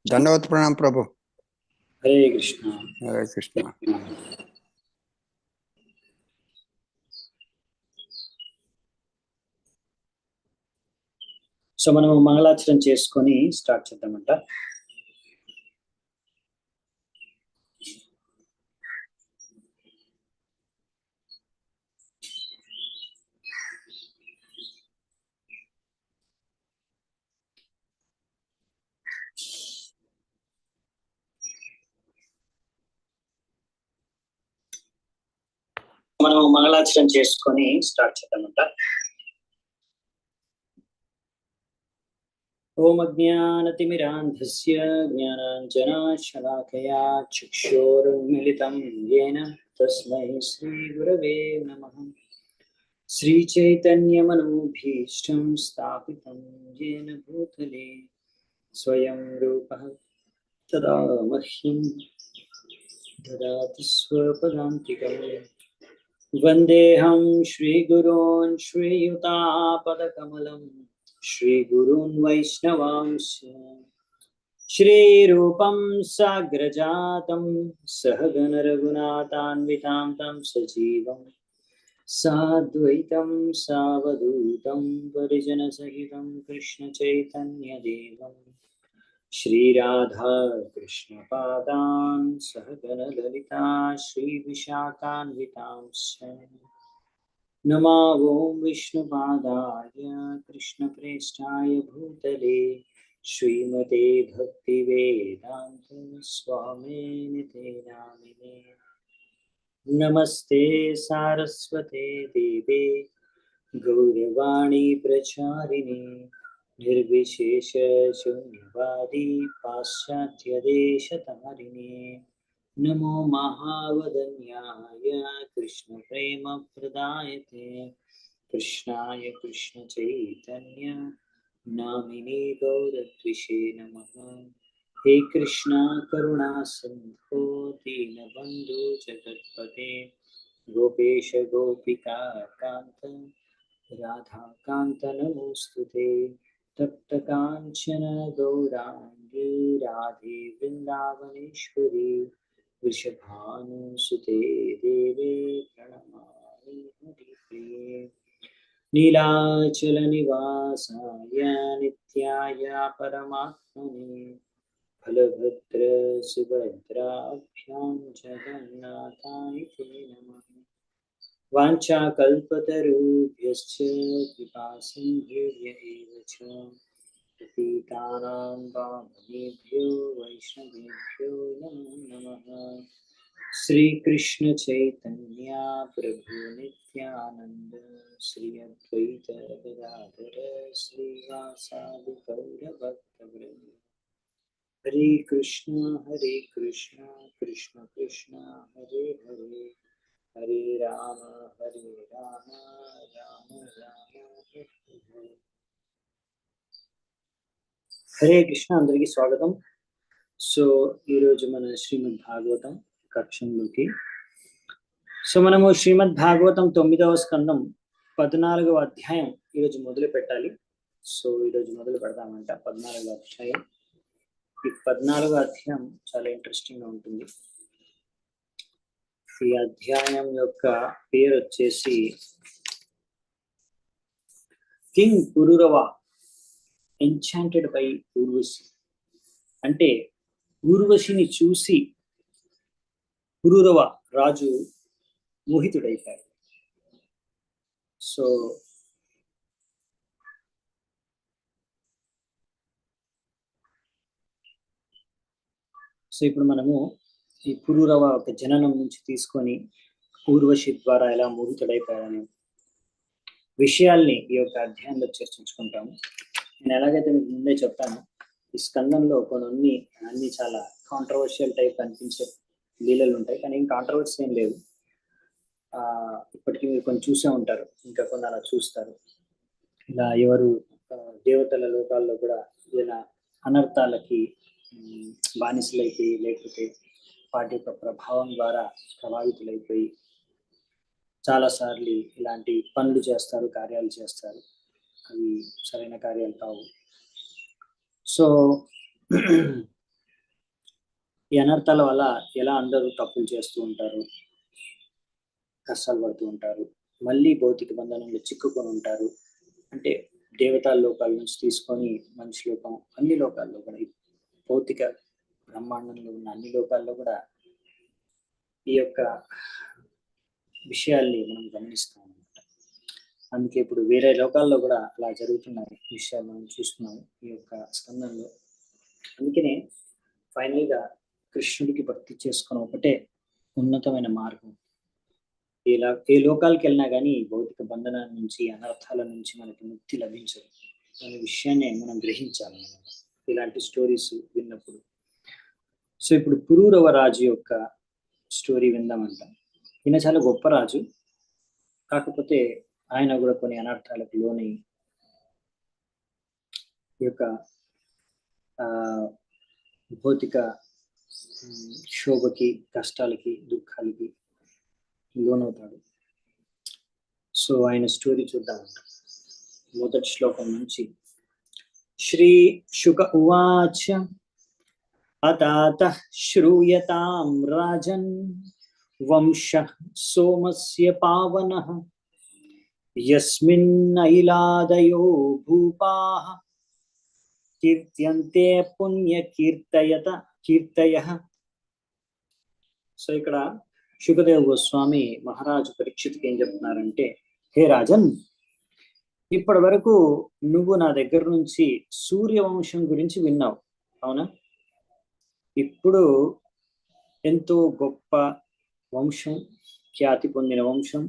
दंडवत प्रणाम प्रभु। हरे कृष्ण। हरे कृष्ण। సో మనం మంగళాచరణ చేసుకొని స్టార్ట్ చేద్దామంట. మనం మంగళాచరణ చేసుకొని స్టార్ట్ చేద్దామంట. ఓం అజ్ఞానతిమిరాంధస్య జ్ఞానాంజనాశలాకయా చక్షురున్మిళితం येन తస్మై శ్రీ గురవే నమః. శ్రీచైతన్యమనోభీష్టం స్థాపితం येन భూతలే స్వయం రూపః తదా మహ్యం దదాతి స్వపదాంతికం. వందేహం శ్రీగురూన్ శ్రీయుతాపదకమలం శ్రీగురూన్ వైష్ణవాంశ శ్రీరూపం సాగ్రజాతం సహగణ రఘునాథాన్వితాం తం సజీవం సాద్వైతం సావధూతం పరిజన సహితం కృష్ణ చైతన్య దేవం శ్రీరాధా కృష్ణ పాదాన్ సహగణ లలితా శ్రీ విశాఖాన్వితాంశ. నమో ఓం విష్ణుపాదాయ కృష్ణ ప్రేష్ఠాయ భూతలే శ్రీమతే భక్తి వేదాంత స్వామినితే నామినే. నమస్తే సారస్వతే దేవే గౌరవాణి ప్రచారిణి నిర్విశేష శూన్యవాది పాశ్చాత్య దేశతారిణి. నమో మహావదన్యాయ కృష్ణ ప్రేమ ప్రదాయతే కృష్ణాయ కృష్ణ చైతన్య నామినే గౌరద్విషే నమః. హే కృష్ణ కరుణా సింధో దీనబంధు జగత్పతే గోపేశ గోపికా కాంత రాధాకాంత నమోస్తుతే. తప్త కాంచన గౌరాంగీ రాధే వృందావనేశ్వరి వృషభానుసుతే దేవే ప్రణమామి హరిప్రియ. నీలాచల నివాసాయ నిత్యాయ పరమాత్మనే బలభద్ర సుభద్రాభ్యాం జగన్నాథాయ తే నమః. వాంఛాకల్పతరుభ్యశ్చ కృపాసింధుభ్య ఏవ చ పతితానాం పావనేభ్యో వైష్ణవేభ్యో నమో నమః. శ్రీకృష్ణ చైతన్య ప్రభు నిత్యానంద శ్రీ అద్వైత గదాధర శ్రీవాసాది గౌరభక్తవృంద. హరే కృష్ణ కృష్ణ కృష్ణ హరే హరే హరే రామ రామ రామ హరే హరే. హరే కృష్ణ. అందరికీ స్వాగతం. సో ఈరోజు మన శ్రీమద్ భాగవతం కక్షంలోకి. సో మనము శ్రీమద్ భాగవతం 9వ స్కందం 14వ అధ్యాయం ఈరోజు మొదలు పెట్టాలి. సో ఈరోజు మొదలు పెడతామంట 14వ అధ్యాయం. ఈ 14వ అధ్యాయం చాలా ఇంట్రెస్టింగ్ గా ఉంటుంది. ఈ అధ్యాయం యొక్క పేరు వచ్చేసి king Pururava enchanted by Urvashi. అంటే ఊర్వశిని చూసి పురూరవ రాజు మోహితుడైతాడు. సో ఇప్పుడు మనము ఈ పురూరవ ఒక జననం నుంచి తీసుకొని ఊర్వశి ద్వారా ఎలా మోహితుడైపోయాడనే విషయాల్ని ఈ యొక్క అధ్యాయంలో చర్చించుకుంటాము. నేను ఎలాగైతే మీకు ముందే చెప్పాను, ఈ స్కందంలో అన్ని చాలా కాంట్రవర్షియల్ టైప్ అనిపించే లీలలు ఉంటాయి, కానీ ఏం కాంట్రవర్సీ ఏం లేదు. ఇప్పటికీ మీరు కొన్ని చూసే ఉంటారు, ఇంకా కొన్ని అలా చూస్తారు. ఇలా ఎవరు దేవతల లోకాల్లో కూడా ఇలా అనర్థాలకి బానిసలైపోయి, లేకపోతే వాటి యొక్క ప్రభావం ద్వారా ప్రభావితులైపోయి చాలాసార్లు ఇలాంటి పనులు చేస్తారు, కార్యాలు చేస్తారు. అవి సరైన కార్యాలు కావు. సో ఈ అనర్థాల వల్ల ఎలా అందరూ తప్పులు చేస్తూ ఉంటారు, కష్టాలు పడుతూ ఉంటారు, మళ్ళీ భౌతిక బంధనంలో చిక్కుకొని ఉంటారు. అంటే దేవతా లోకాల నుంచి తీసుకొని మనిషి లోకం, అన్ని లోకాల్లో కూడా, ఈ భౌతిక బ్రహ్మాండంలో ఉన్న అన్ని లోకాల్లో కూడా ఈ యొక్క విషయాల్ని మనం గమనిస్తాం అనమాట. అందుకే ఇప్పుడు వేరే లోకాల్లో కూడా అలా జరుగుతున్న విషయాలు మనం చూస్తున్నాము ఈ యొక్క స్కందంలో. అందుకనే ఫైనల్ గా కృష్ణుడికి భక్తి చేసుకుని ఒకటే ఉన్నతమైన మార్గం. ఏ లోకాలకు వెళ్ళినా కానీ భౌతిక బంధనాల నుంచి, అనర్థాల నుంచి మనకి ముక్తి లభించదు అనే విషయాన్ని మనం గ్రహించాలన్నమాట ఇలాంటి స్టోరీస్ విన్నప్పుడు. సో ఇప్పుడు పురూరవ రాజు యొక్క స్టోరీ విందామంట. ఈయన చాలా గొప్ప రాజు, కాకపోతే ఆయన కూడా కొన్ని అనర్థాలకు లోని ఈ యొక్క భౌతిక శోభకి, కష్టాలకి, దుఃఖాలకి లోనవుతాడు. సో ఆయన స్టోరీ చూద్దామంట. మొదటి శ్లోకం నుంచి. శ్రీ శుక ఉవాచ అతాతః శ్రూయతాం రాజన్ వంశః సోమస్య పావనః యస్మిన్నైలాదయో భూపాః కీర్త్యంతే కీర్తయః. సో ఇక్కడ శుకదేవ్ గోస్వామి మహారాజు పరీక్షిత్కి ఏం చెప్తున్నారంటే, హే రాజన్, ఇప్పటి వరకు నువ్వు నా దగ్గర నుంచి సూర్యవంశం గురించి విన్నావు, అవునా? ఇప్పుడు ఎంతో గొప్ప వంశం, ఖ్యాతి పొందిన వంశం,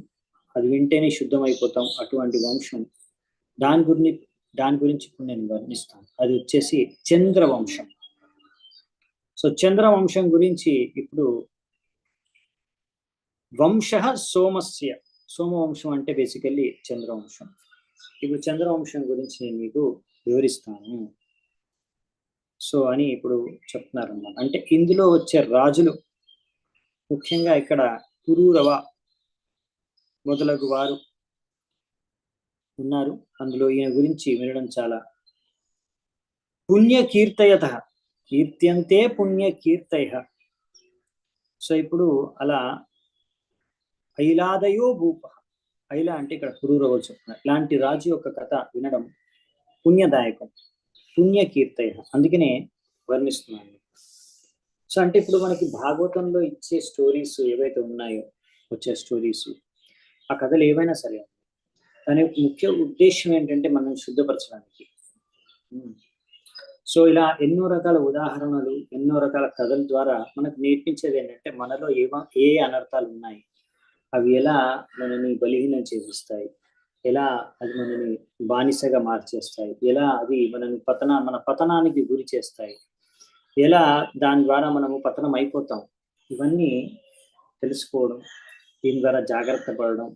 అది వింటేనే శుద్ధమైపోతాం అటువంటి వంశం. దాని గురించి ఇప్పుడు నేను వర్ణిస్తాను. అది వచ్చేసి చంద్రవంశం. సో చంద్రవంశం గురించి ఇప్పుడు వంశ సోమస్య, సోమవంశం అంటే బేసికల్లీ చంద్రవంశం. ఇప్పుడు చంద్రవంశం గురించి నేను మీకు వివరిస్తాను సో అని ఇప్పుడు చెప్తున్నారు అన్నమాట. అంటే ఇందులో వచ్చే రాజులు, ముఖ్యంగా ఇక్కడ పురూరవ మొదలగు వారు ఉన్నారు. అందులో ఈయన గురించి వినడం చాలా పుణ్యకీర్తయత, కీర్త్యంతే పుణ్యకీర్తయ. సో ఇప్పుడు అలా ఐలాదయో భూప, ఐలా అంటే ఇక్కడ పురూరవ చెప్తున్నారు. ఇలాంటి రాజు యొక్క కథ వినడం పుణ్యదాయకం, పుణ్యకీర్తయ, అందుకనే వర్ణిస్తున్నాను. సో అంటే ఇప్పుడు మనకి భాగవతంలో ఇచ్చే స్టోరీస్ ఏవైతే ఉన్నాయో, వచ్చే స్టోరీస్, ఆ కథలు ఏవైనా సరే దాని ముఖ్య ఉద్దేశం ఏంటంటే మనం శుద్ధపరచడానికి. సో ఇలా ఎన్నో రకాల ఉదాహరణలు, ఎన్నో రకాల కథల ద్వారా మనకు నేర్పించేది ఏంటంటే మనలో ఏ అనర్థాలు ఉన్నాయి, అవి ఎలా మనని బలహీనం చేసేస్తాయి, ఎలా అది మనని బానిసగా మార్చేస్తాయి, ఎలా అది మన పతనానికి గురి చేస్తాయి, ఎలా దాని ద్వారా మనము పతనం అయిపోతాం, ఇవన్నీ తెలుసుకోవడం, దీని ద్వారా జాగ్రత్త పడడం,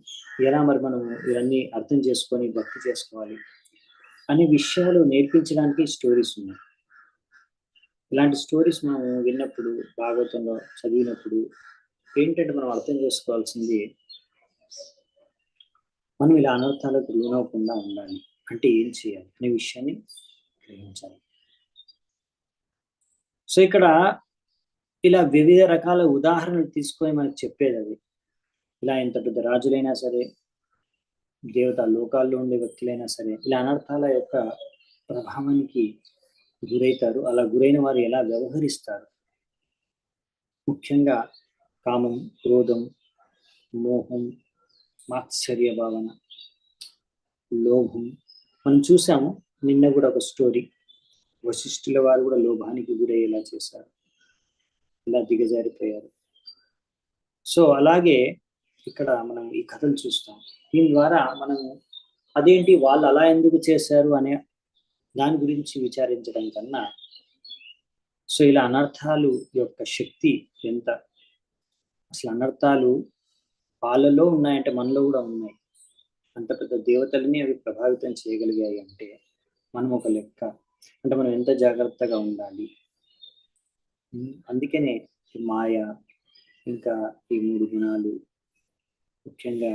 ఎలా మరి మనం ఇవన్నీ అర్థం చేసుకొని భక్తి చేసుకోవాలి అనే విషయాలు నేర్పించడానికి స్టోరీస్ ఉన్నాయి. ఇలాంటి స్టోరీస్ మనం విన్నప్పుడు, భాగవతంలో చదివినప్పుడు ఏంటంటే మనం అర్థం చేసుకోవాల్సింది, మనం ఇలా అనర్థాలకు లోనవకుండా ఉండాలి అంటే ఏం చేయాలి అనే విషయాన్ని గ్రహించాలి. సో ఇక్కడ ఇలా వివిధ రకాల ఉదాహరణలు తీసుకొని మనకు చెప్పేది అది. ఇలా ఎంత పెద్ద రాజులైనా సరే, దేవతా లోకాల్లో ఉండే వ్యక్తులైనా సరే, ఇలా అనర్థాల యొక్క ప్రభావానికి గురైతారు. అలా గురైన వారు ఎలా వ్యవహరిస్తారు, ముఖ్యంగా కామం, క్రోధం, మోహం, మాత్సర్య భావన, లోభం. మనం చూసాము నిన్న కూడా ఒక స్టోరీ, వశిష్ఠుల వారు కూడా లోభానికి గురయ్యేలా చేశారు, ఇలా దిగజారిపోయారు. సో అలాగే ఇక్కడ మనం ఈ కథలు చూస్తాం. దీని ద్వారా మనం అదేంటి వాళ్ళు అలా ఎందుకు చేశారు అనే దాని గురించి విచారించడం కన్నా, సో ఇలా అనర్థాలు యొక్క శక్తి ఎంత, అసలు అనర్థాలు వాళ్ళలో ఉన్నాయంటే మనలో కూడా ఉన్నాయి. అంత పెద్ద దేవతలని అవి ప్రభావితం చేయగలిగాయి అంటే మనం ఒక లెక్క. అంటే మనం ఎంత జాగ్రత్తగా ఉండాలి. అందుకనే మాయ, ఇంకా ఈ 3 గుణాలు, ముఖ్యంగా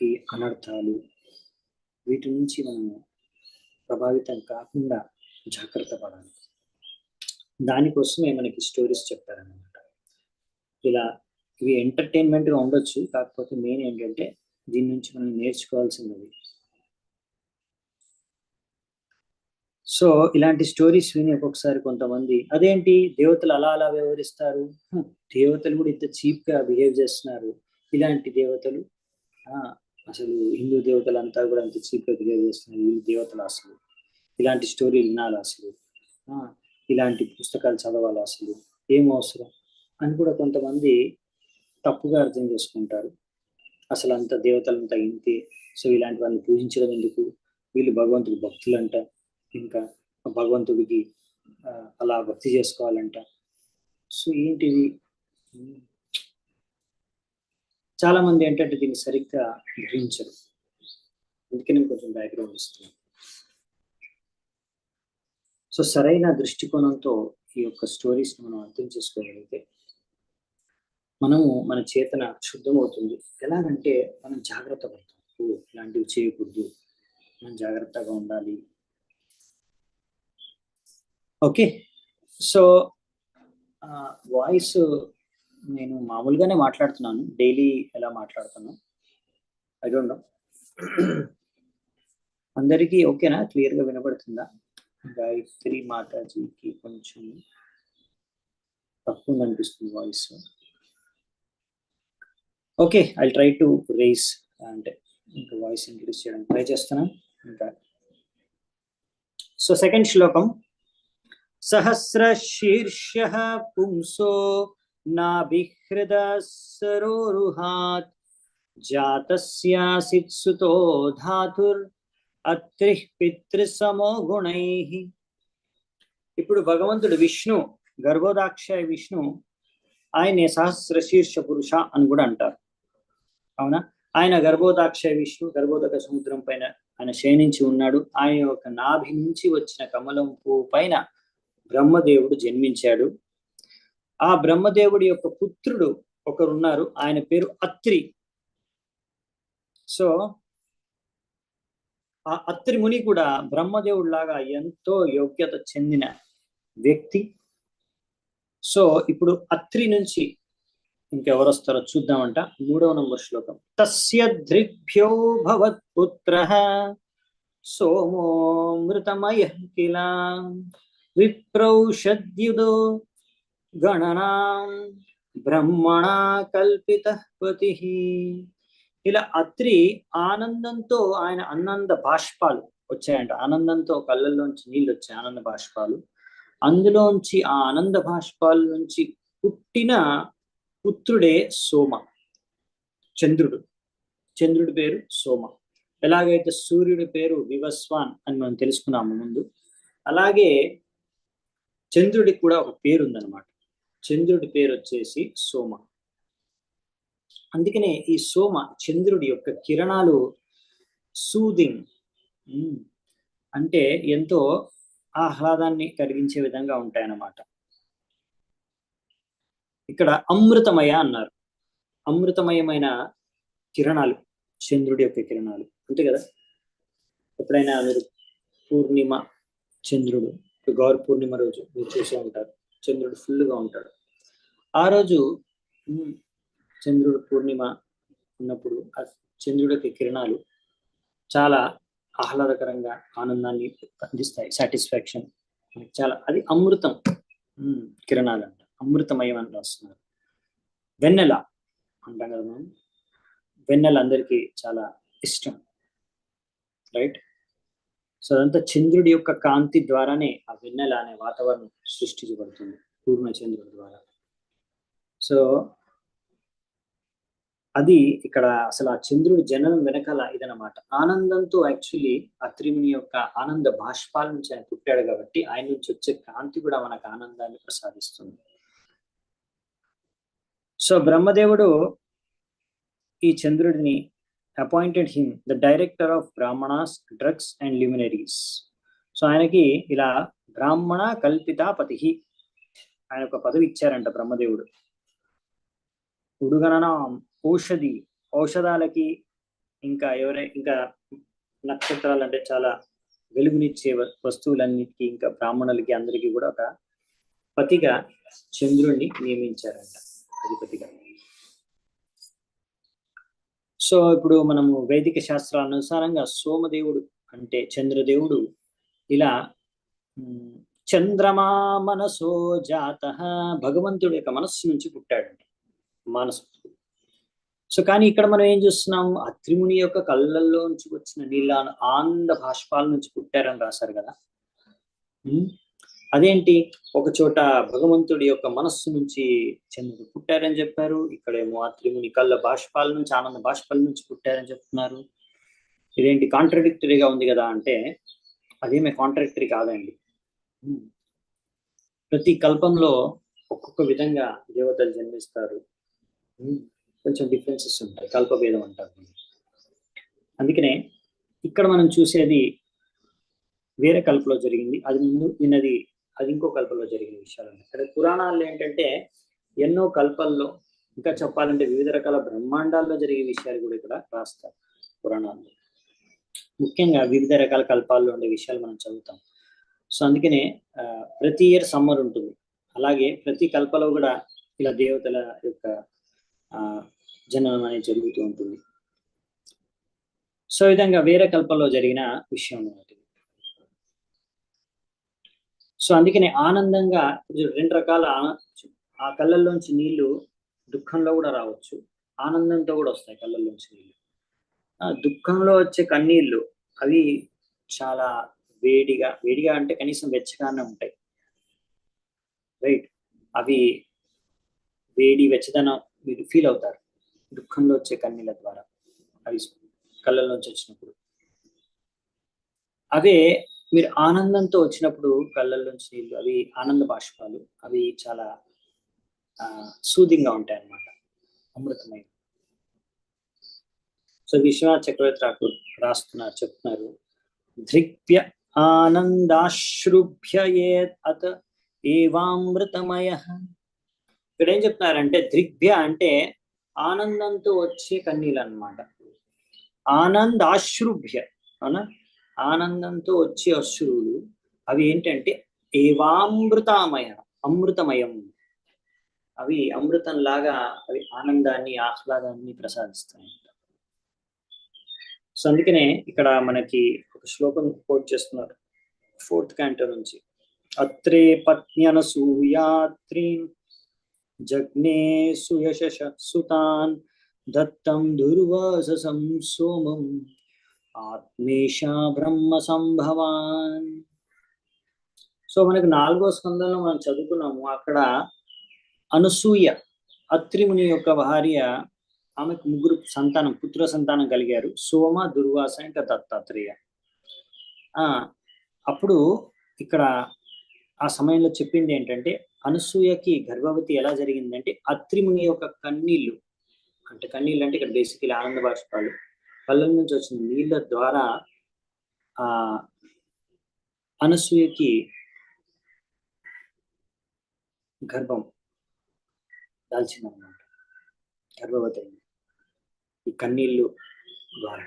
ఈ అనర్థాలు, వీటి నుంచి మనం ప్రభావితం కాకుండా జాగ్రత్త పడాలి. దానికోసమే మనకి స్టోరీస్ చెప్తారన్నమాట. ఇలా ఇవి ఎంటర్టైన్మెంట్ గా ఉండొచ్చు, కాకపోతే మెయిన్ ఏంటంటే దీని నుంచి మనం నేర్చుకోవాల్సినది. సో ఇలాంటి స్టోరీస్ విని ఒక్కొక్కసారి కొంతమంది అదేంటి దేవతలు అలా అలా వ్యవహరిస్తారు, దేవతలు కూడా ఇంత చీప్ గా బిహేవ్ చేస్తున్నారు, ఇలాంటి దేవతలు అసలు హిందూ దేవతలు అంతా కూడా అంత చీప్ గా బిహేవ్ చేస్తున్నారు, ఈ దేవతలు అసలు ఇలాంటి స్టోరీలు వినాలి, అసలు ఇలాంటి పుస్తకాలు చదవాలి, అసలు ఏం అవసరం అని కూడా కొంతమంది తప్పుగా అర్థం చేసుకుంటారు. అసలు అంత దేవతలంతా ఇంతే, సో ఇలాంటి వాళ్ళని పూజించడం ఎందుకు, వీళ్ళు భగవంతుడి భక్తులంట, ఇంకా భగవంతుడికి అలా భక్తి చేసుకోవాలంట. సో ఏంటిది, చాలా మంది ఏంటంటే దీన్ని సరిగ్గా గ్రహించరు. అందుకే నేను కొంచెం బ్యాక్గ్రౌండ్ ఇస్తున్నాను. సో సరైన దృష్టికోణంతో ఈ యొక్క స్టోరీస్ మనం అర్థం చేసుకోగలిగితే మనము మన చేతన శుద్ధమవుతుంది. ఎలాగంటే మనం జాగ్రత్త పడతాం, ఇలాంటివి చేయకూడదు, మనం జాగ్రత్తగా ఉండాలి. ఓకే, సో వాయిస్ నేను మామూలుగానే మాట్లాడుతున్నాను, డైలీ ఎలా మాట్లాడుతున్నాను ఐ డోంట్ నో. అందరికీ ఓకేనా, క్లియర్గా వినపడుతుందా? గాయత్రి మాతాజీకి కొంచెం తక్కువ అనిపిస్తుంది voice. Okay, I try to raise, అంటే ఇంకా వాయిస్ ఇంక్రీజ్ చేయడానికి ట్రై చేస్తున్నాను ఇంకా. సో సెకండ్ శ్లోకం, సహస్ర శీర్షః పుంసో నాభిహృద సరోరుహాత్ జాతస్యాసిత్ సుతో ధాతుర్ అత్రిః పితృసమో గుణైః. ఇప్పుడు భగవంతుడు విష్ణు, గర్భోదాక్ష విష్ణు, ఆయనే సహస్ర శీర్ష పురుష అని కూడా అంటారు, అవునా? ఆయన గర్భోదాక్ష విష్ణు, గర్భోదక సముద్రం పైన ఆయన శయనించి ఉన్నాడు. ఆయన యొక్క నాభి నుంచి వచ్చిన కమలం పువ్వు పైన బ్రహ్మదేవుడు జన్మించాడు. ఆ బ్రహ్మదేవుడి యొక్క పుత్రుడు ఒకరున్నారు, ఆయన పేరు అత్రి. సో ఆ అత్రి ముని కూడా బ్రహ్మదేవుడు లాగా ఎంతో యోగ్యత చెందిన వ్యక్తి. సో ఇప్పుడు అత్రి నుంచి ఇంకెవరు వస్తారో చూద్దామంట. 3వ నంబర్ శ్లోకం, తస్య దృగ్భ్యో భవత్ పుత్రః సోమో మృతమయః కిల విప్రౌషద్యుదో గణనాం బ్రహ్మణా కల్పితః పతిః. ఇలా అత్రి ఆనందంతో, ఆయన ఆనంద బాష్పాలు వచ్చాయంట, ఆనందంతో కళ్ళల్లోంచి నీళ్ళు వచ్చాయి, ఆనంద బాష్పాలు. అందులోంచి ఆ ఆనంద బాష్పాల నుంచి పుట్టిన పుత్రుడే సోమ, చంద్రుడు. చంద్రుడి పేరు సోమ. ఎలాగైతే సూర్యుడి పేరు వివస్వాన్ అని మనం తెలుసుకున్నాము ముందు, అలాగే చంద్రుడికి కూడా ఒక పేరు ఉందన్నమాట. చంద్రుడి పేరు వచ్చేసి సోమ. అందుకనే ఈ సోమ, చంద్రుడి యొక్క కిరణాలు సూదింగ్, అంటే ఎంతో ఆహ్లాదాన్ని కలిగించే విధంగా ఉంటాయన్నమాట. ఇక్కడ అమృతమయ అన్నారు, అమృతమయమైన కిరణాలు, చంద్రుడి యొక్క కిరణాలు, అంతే కదా. ఎప్పుడైనా మీరు పూర్ణిమ చంద్రుడు, గౌర పూర్ణిమ రోజు మీరు చూసే ఉంటారు, చంద్రుడు ఫుల్గా ఉంటాడు. ఆ రోజు చంద్రుడు పూర్ణిమ ఉన్నప్పుడు ఆ చంద్రుడి యొక్క కిరణాలు చాలా ఆహ్లాదకరంగా ఆనందాన్ని అందిస్తాయి, సాటిస్ఫాక్షన్ చాలా. అది అమృతం కిరణాలు అంట, అమృతమయం అని వస్తున్నారు. వెన్నెల అంటాం కదా మనం, వెన్నెల అందరికీ చాలా ఇష్టం, రైట్? సో అదంతా చంద్రుడి యొక్క కాంతి ద్వారానే ఆ వెన్నెల అనే వాతావరణం సృష్టించబడుతుంది, పూర్ణ చంద్రుడి ద్వారా. సో అది ఇక్కడ అసలు ఆ చంద్రుడి జననం వెనకాల ఇదనమాట. ఆనందంతో యాక్చువల్లీ అత్రిముని యొక్క ఆనంద బాష్పాల నుంచి ఆయన పుట్టాడు కాబట్టి ఆయన నుంచి వచ్చే కాంతి కూడా మనకు ఆనందాన్ని ప్రసాదిస్తుంది. సో బ్రహ్మదేవుడు ఈ చంద్రుడిని appointed him the director of Brahmanas, drugs and luminaries. So ఆయనకి ఇలా బ్రాహ్మణ కల్పితాపతి, ఆయన ఒక పదవి ఇచ్చారంట బ్రహ్మదేవుడు. ఉడుగణన ఔషధి, ఔషధాలకి, ఇంకా ఇంకా నక్షత్రాలు అంటే చాలా వెలుగునిచ్చే వస్తువులన్నిటికీ, ఇంకా బ్రాహ్మణులకి అందరికీ కూడా ఒక పతిగా చంద్రుడిని నియమించారంట. అధిపతిగా. సో ఇప్పుడు మనము వైదిక శాస్త్రాల అనుసారంగా సోమదేవుడు అంటే చంద్రదేవుడు ఇలా చంద్రమా మనసో జాత, భగవంతుడి యొక్క మనస్సు నుంచి పుట్టాడండి మానసు. సో కానీ ఇక్కడ మనం ఏం చూస్తున్నాం, అత్రిముని యొక్క కళ్ళల్లోంచి వచ్చిన నీళ్ళ ఆనంద భాష్పాల నుంచి పుట్టారని రాశారు కదా. అదేంటి, ఒక చోట భగవంతుడి యొక్క మనస్సు నుంచి చంద్రుడు పుట్టారని చెప్పారు, ఇక్కడేమో అత్రిముని కళ్ళ బాష్పాల నుంచి ఆనంద బాష్పాల నుంచి పుట్టారని చెప్తున్నారు. ఇదేంటి కాంట్రడిక్టరీగా ఉంది కదా అంటే అదేమే కాంట్రడిక్టరీ కాదండి. ప్రతి కల్పంలో ఒక్కొక్క విధంగా దేవతలు జన్మిస్తారు, కొంచెం డిఫరెన్సెస్ ఉంటాయి, కల్పభేదం అంటారు. అందుకనే ఇక్కడ మనం చూసేది వేరే కల్పలో జరిగింది, అది ముందు విన్నది అది ఇంకో కల్పంలో జరిగిన విషయాలు. ఇక్కడ పురాణాల్లో ఏంటంటే ఎన్నో కల్పల్లో, ఇంకా చెప్పాలంటే వివిధ రకాల బ్రహ్మాండాల్లో జరిగే విషయాలు కూడా ఇక్కడ రాస్తారు పురాణాల్లో. ముఖ్యంగా వివిధ రకాల కల్పాల్లో ఉండే విషయాలు మనం చదువుతాం. సో అందుకనే ప్రతి ఇయర్ సమ్మర్ ఉంటుంది, అలాగే ప్రతి కల్పలో కూడా ఇలా దేవతల యొక్క జననం అనేది జరుగుతూ ఉంటుంది. సో ఈ విధంగా వేరే కల్పంలో జరిగిన విషయం అన్నమాట. సో అందుకనే ఆనందంగా రెండు రకాల ఆ కళ్ళల్లోంచి నీళ్లు దుఃఖంలో కూడా రావచ్చు, ఆనందంతో కూడా వస్తాయి కళ్ళల్లోంచి నీళ్లు. దుఃఖంలో వచ్చే కన్నీళ్ళు అవి చాలా వేడిగా అంటే కనీసం వెచ్చగానే ఉంటాయి, రైట్? అవి వేడి వెచ్చదనం మీరు ఫీల్ అవుతారు దుఃఖంలో వచ్చే కన్నీళ్ళ ద్వారా, అవి కళ్ళల్లోంచి వచ్చినప్పుడు. అవే మీరు ఆనందంతో వచ్చినప్పుడు కళ్ళల్లోంచి నీళ్ళు, అవి ఆనంద బాష్పాలు, అవి చాలా సూదింగ్గా ఉంటాయి అన్నమాట, అమృతమై. సో విశ్వనాథ్ చక్రవర్తి ఠాకూర్ చెప్తున్నారు, ధృక్ప్య ఆనందాశ్రుభ్యేత్ అత ఏవామృతమయ. ఇక్కడ ఏం చెప్తున్నారంటే ధృగ్భ్య అంటే ఆనందంతో వచ్చే కన్నీళ్ళు అన్నమాట, ఆనందాశ్రుభ్య, అవునా? ఆనందంతో వచ్చే అశ్రువులు అవి ఏంటంటే ఏవామృతమయ, అమృతమయం, అవి అమృతం లాగా అవి ఆనందాన్ని ఆహ్లాదాన్ని ప్రసాదిస్తాయి. సో అందుకనే ఇక్కడ మనకి ఒక శ్లోకం కోట్ చేస్తున్నారు 4th canto నుంచి. అత్రే పత్న్యనసూయాత్రీన్ జగ్నే సుయశ సుతాన్ దత్తం దుర్వాససం సోమం ఆత్మేషా బ్రహ్మ సంభవాన్. సో మనకి 4వ స్కందంలో మనం చదువుకున్నాము, అక్కడ అనసూయ అత్రిముని యొక్క భార్య, ఆమెకు 3 సంతానం, పుత్ర సంతానం కలిగారు, సోమ, దుర్వాస, ఇంకా దత్తాత్రేయ. అప్పుడు ఇక్కడ ఆ సమయంలో చెప్పింది ఏంటంటే అనసూయకి గర్భవతి ఎలా జరిగిందంటే అత్రిముని యొక్క కన్నీళ్ళు అంటే ఇక్కడ బేసికలీ ఆనంద బాష్పాలు, కళ్ళ నుంచి వచ్చిన నీళ్ళ ద్వారా అనసూయకి గర్భం దాల్చిందన్నమాట, గర్భవతి అయింది ఈ కన్నీళ్ళు ద్వారా.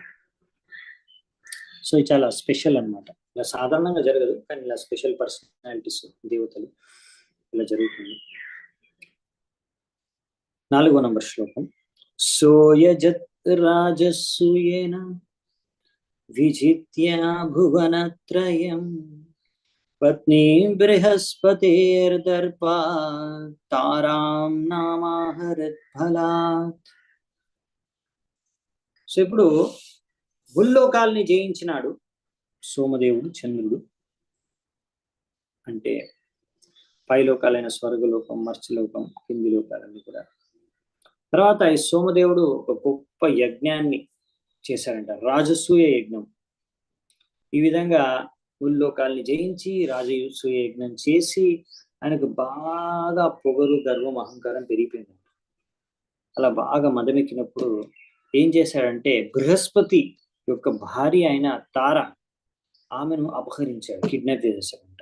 సో ఇది చాలా స్పెషల్ అన్నమాట, ఇలా సాధారణంగా జరగదు కానీ ఇలా స్పెషల్ పర్సనాలిటీస్ దేవతలు ఇలా జరుగుతుంది. 4వ నంబర్ శ్లోకం. సోయజత్ రాజసూయేన విజిత్య భువనత్రయం పత్ని బృహస్పతిర్దర్పా తారాం నామాహరత్ ఫలాత్. సో ఇప్పుడు భూలోకాల్ని జయించినాడు సోమదేవుడు, చంద్రుడు అంటే పైలోకాలైన స్వర్గలోకం, మర్చలోకం, కింది లోకాలన్నీ కూడా. తర్వాత ఈ సోమదేవుడు ఒక గొప్ప యజ్ఞాన్ని చేశాడంట, రాజసూయ యజ్ఞం. ఈ విధంగా భూలోకాల్ని జయించి రాజసూయ యజ్ఞం చేసి ఆయనకు బాగా పొగరు, గర్వం, అహంకారం పెరిగిపోయింది. అలా బాగా మదమెక్కినప్పుడు ఏం చేశాడంటే బృహస్పతి యొక్క భార్య అయిన తార, ఆమెను అపహరించాడు, కిడ్నాప్ చేసేసాడంట.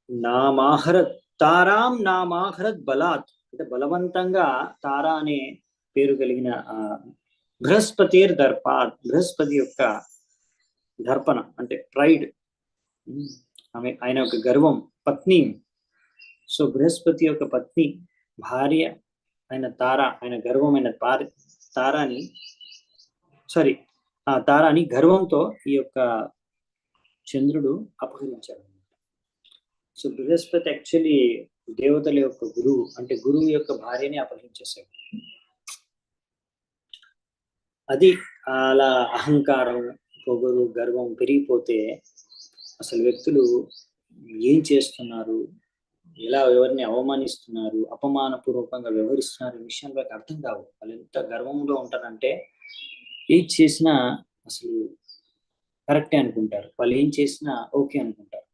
నామాహరత్ తారాం నామాహరత్ బలాత్ అంటే బలవంతంగా తారా అనే పేరు కలిగిన బృహస్పతిర్ దర్పాత్, బృహస్పతి యొక్క దర్పణ అంటే ప్రైడ్, ఆయన యొక్క గర్వం, పత్ని సో బృహస్పతి యొక్క పత్ని భార్య అయిన తార, ఆయన గర్వమైన తారాని ఆ తారాని గర్వంతో ఈ యొక్క చంద్రుడు అపహరించాడు. సో బృహస్పతి యాక్చువల్లీ దేవతల యొక్క గురువు, అంటే గురువు యొక్క భార్యని అపహరించేశాడు. అది అలా అహంకారం, పొగరు, గర్వం పెరిగిపోతే అసలు వ్యక్తులు ఏం చేస్తున్నారు, ఎలా ఎవరిని అవమానిస్తున్నారు, అపమానపూర్వకంగా వ్యవహరిస్తున్నారు ఈ విషయాలు వాళ్ళకి అర్థం కావు. వాళ్ళు ఎంత గర్వంలో ఉంటారంటే ఏం చేసినా అసలు కరెక్టే అనుకుంటారు, వాళ్ళు ఏం చేసినా ఓకే అనుకుంటారు,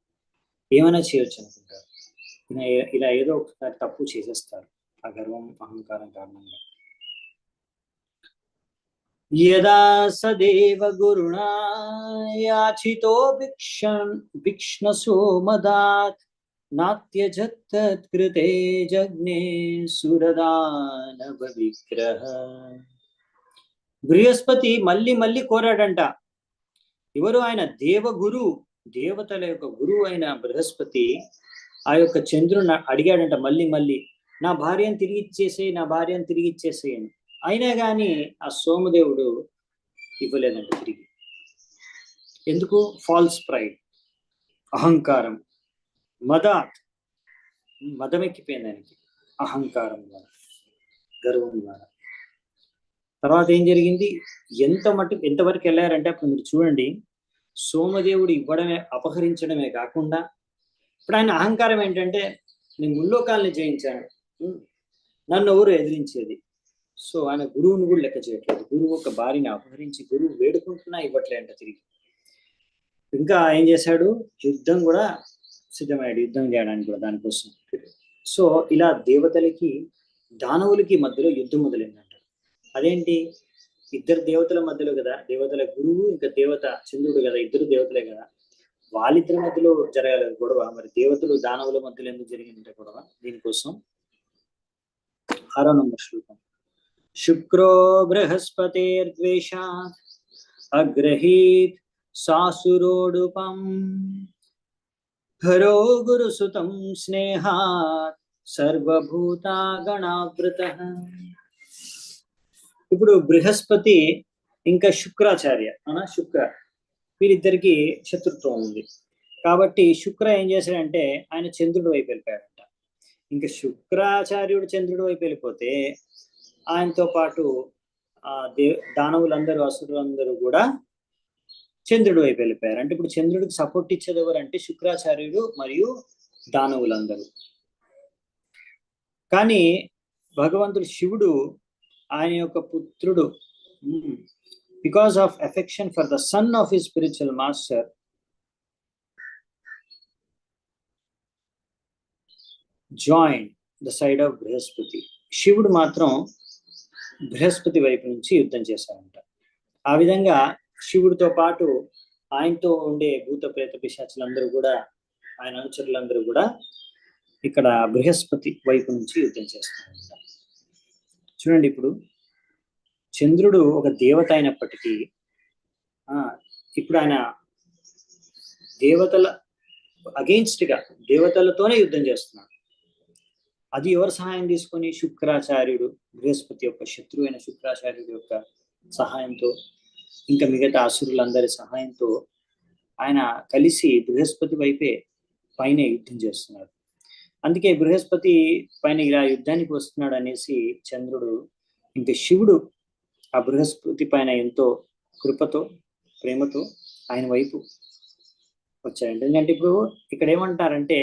ఏమైనా చేయొచ్చు అనుకుంటారు. ఇలా ఏదో ఒకసారి తప్పు చేసేస్తారు ఆ గర్వం అహంకారం కారణంగా. యదా సదేవ గురుణా యాచితో భిక్ష్ణసోమదాత్ నాత్యజత్తత్కృతే జగ్నే సురదానవ విగ్రహ. బృహస్పతి మళ్ళీ మళ్ళీ కోరాడంట. ఎవరు? ఆయన దేవగురు, దేవతల యొక్క గురువు అయిన బృహస్పతి ఆ యొక్క చంద్రుని అడిగాడంట మళ్ళీ మళ్ళీ, నా భార్యను తిరిగి ఇచ్చేసేయి, నా భార్యను తిరిగి ఇచ్చేసేయని. అయినా కానీ ఆ సోమదేవుడు ఇవ్వలేదంట తిరిగి. ఎందుకు? ఫాల్స్ ప్రైడ్, అహంకారం, మదమెక్కిపోయింది ఆయనకి అహంకారం ద్వారా, గర్వం ద్వారా. తర్వాత ఏం జరిగింది? ఎంతవరకు వెళ్ళారంటే అప్పుడు మీరు చూడండి, సోమదేవుడు ఇవ్వడమే, అపహరించడమే కాకుండా ఇప్పుడు ఆయన అహంకారం ఏంటంటే, నేను ముల్లోకాలని జయించాను, నన్ను ఎవరు ఎదిరించేది. సో ఆయన గురువుని కూడా లెక్క చేయట్లేదు. గురువు ఒక భార్యని అపహరించి గురువు వేడుకుంటున్నా ఇవ్వట్లేదంట తిరిగి. ఇంకా ఏం చేశాడు? యుద్ధం కూడా సిద్ధమయ్యాడు, యుద్ధం చేయడానికి కూడా దానికోసం. సో ఇలా దేవతలకి దానవులకి మధ్యలో యుద్ధం మొదలైందంట. అదేంటి? ఇద్దరు దేవతల మధ్యలో కదా, దేవతల గురువు ఇంకా దేవత చంద్రుడు కదా, ఇద్దరు దేవతలే కదా, వాళ్ళిద్దరి మధ్యలో జరగాలి గొడవ. మరి దేవతలు దానవుల మధ్యలో ఎందుకు జరిగిందంటే గొడవ? దీనికోసం 6వ నంబర్ శ్లోకం. శుక్రో బృహస్పతిర్ద్వేషాత్ అగ్రహీత్ సాసురోడుపం హరో గురుసుతం స్నేహాత్ సర్వభూతాగణావృతః. ఇప్పుడు బృహస్పతి ఇంకా శుక్రాచార్య శుక్ర, వీరిద్దరికి శత్రుత్వం ఉంది. కాబట్టి శుక్ర ఏం చేశాడంటే ఆయన చంద్రుడి వైపు వెళ్ళిపోయాడంట. ఇంకా శుక్రాచార్యుడు చంద్రుడి వైపు వెళ్ళిపోతే ఆయనతో పాటు దానవులందరూ, అసురులందరూ కూడా చంద్రుడి వైపు వెళ్ళిపోయారు. అంటే ఇప్పుడు చంద్రుడికి సపోర్ట్ ఇచ్చేది ఎవరంటే శుక్రాచార్యుడు మరియు దానవులందరూ. కానీ భగవంతుడు శివుడు ఆయన యొక్క పుత్రుడు, because of affection for the son of his spiritual master, join the side of Brihaspati. శివుడు మాత్రం బృహస్పతి వైపు నుంచి యుద్ధం చేశారంట. ఆ విధంగా శివుడితో పాటు ఆయనతో ఉండే భూత ప్రేత పిశాచులందరూ కూడా, ఆయన అనుచరులందరూ కూడా ఇక్కడ బృహస్పతి వైపు నుంచి యుద్ధం చేస్తారంట. చూడండి, ఇప్పుడు చంద్రుడు ఒక దేవత అయినప్పటికీ ఇప్పుడు ఆయన దేవతల అగెయిన్స్ట్ గా దేవతలతోనే యుద్ధం చేస్తున్నాడు. అది ఎవరు సహాయం తీసుకొని? శుక్రాచార్యుడు, బృహస్పతి యొక్క శత్రువు అయిన శుక్రాచార్యుడు యొక్క సహాయంతో, ఇంకా మిగతా అసురులందరి సహాయంతో ఆయన కలిసి బృహస్పతి వైపే పైన యుద్ధం చేస్తున్నాడు. అందుకే బృహస్పతి పైన ఇలా యుద్ధానికి వస్తున్నాడు అనేసి చంద్రుడు, ఇంకా శివుడు ఆ బృహస్పతి పైన ఎంతో కృపతో, ప్రేమతో ఆయన వైపు వచ్చాడంట. ఎందుకంటే ఇప్పుడు ఇక్కడ ఏమంటారంటే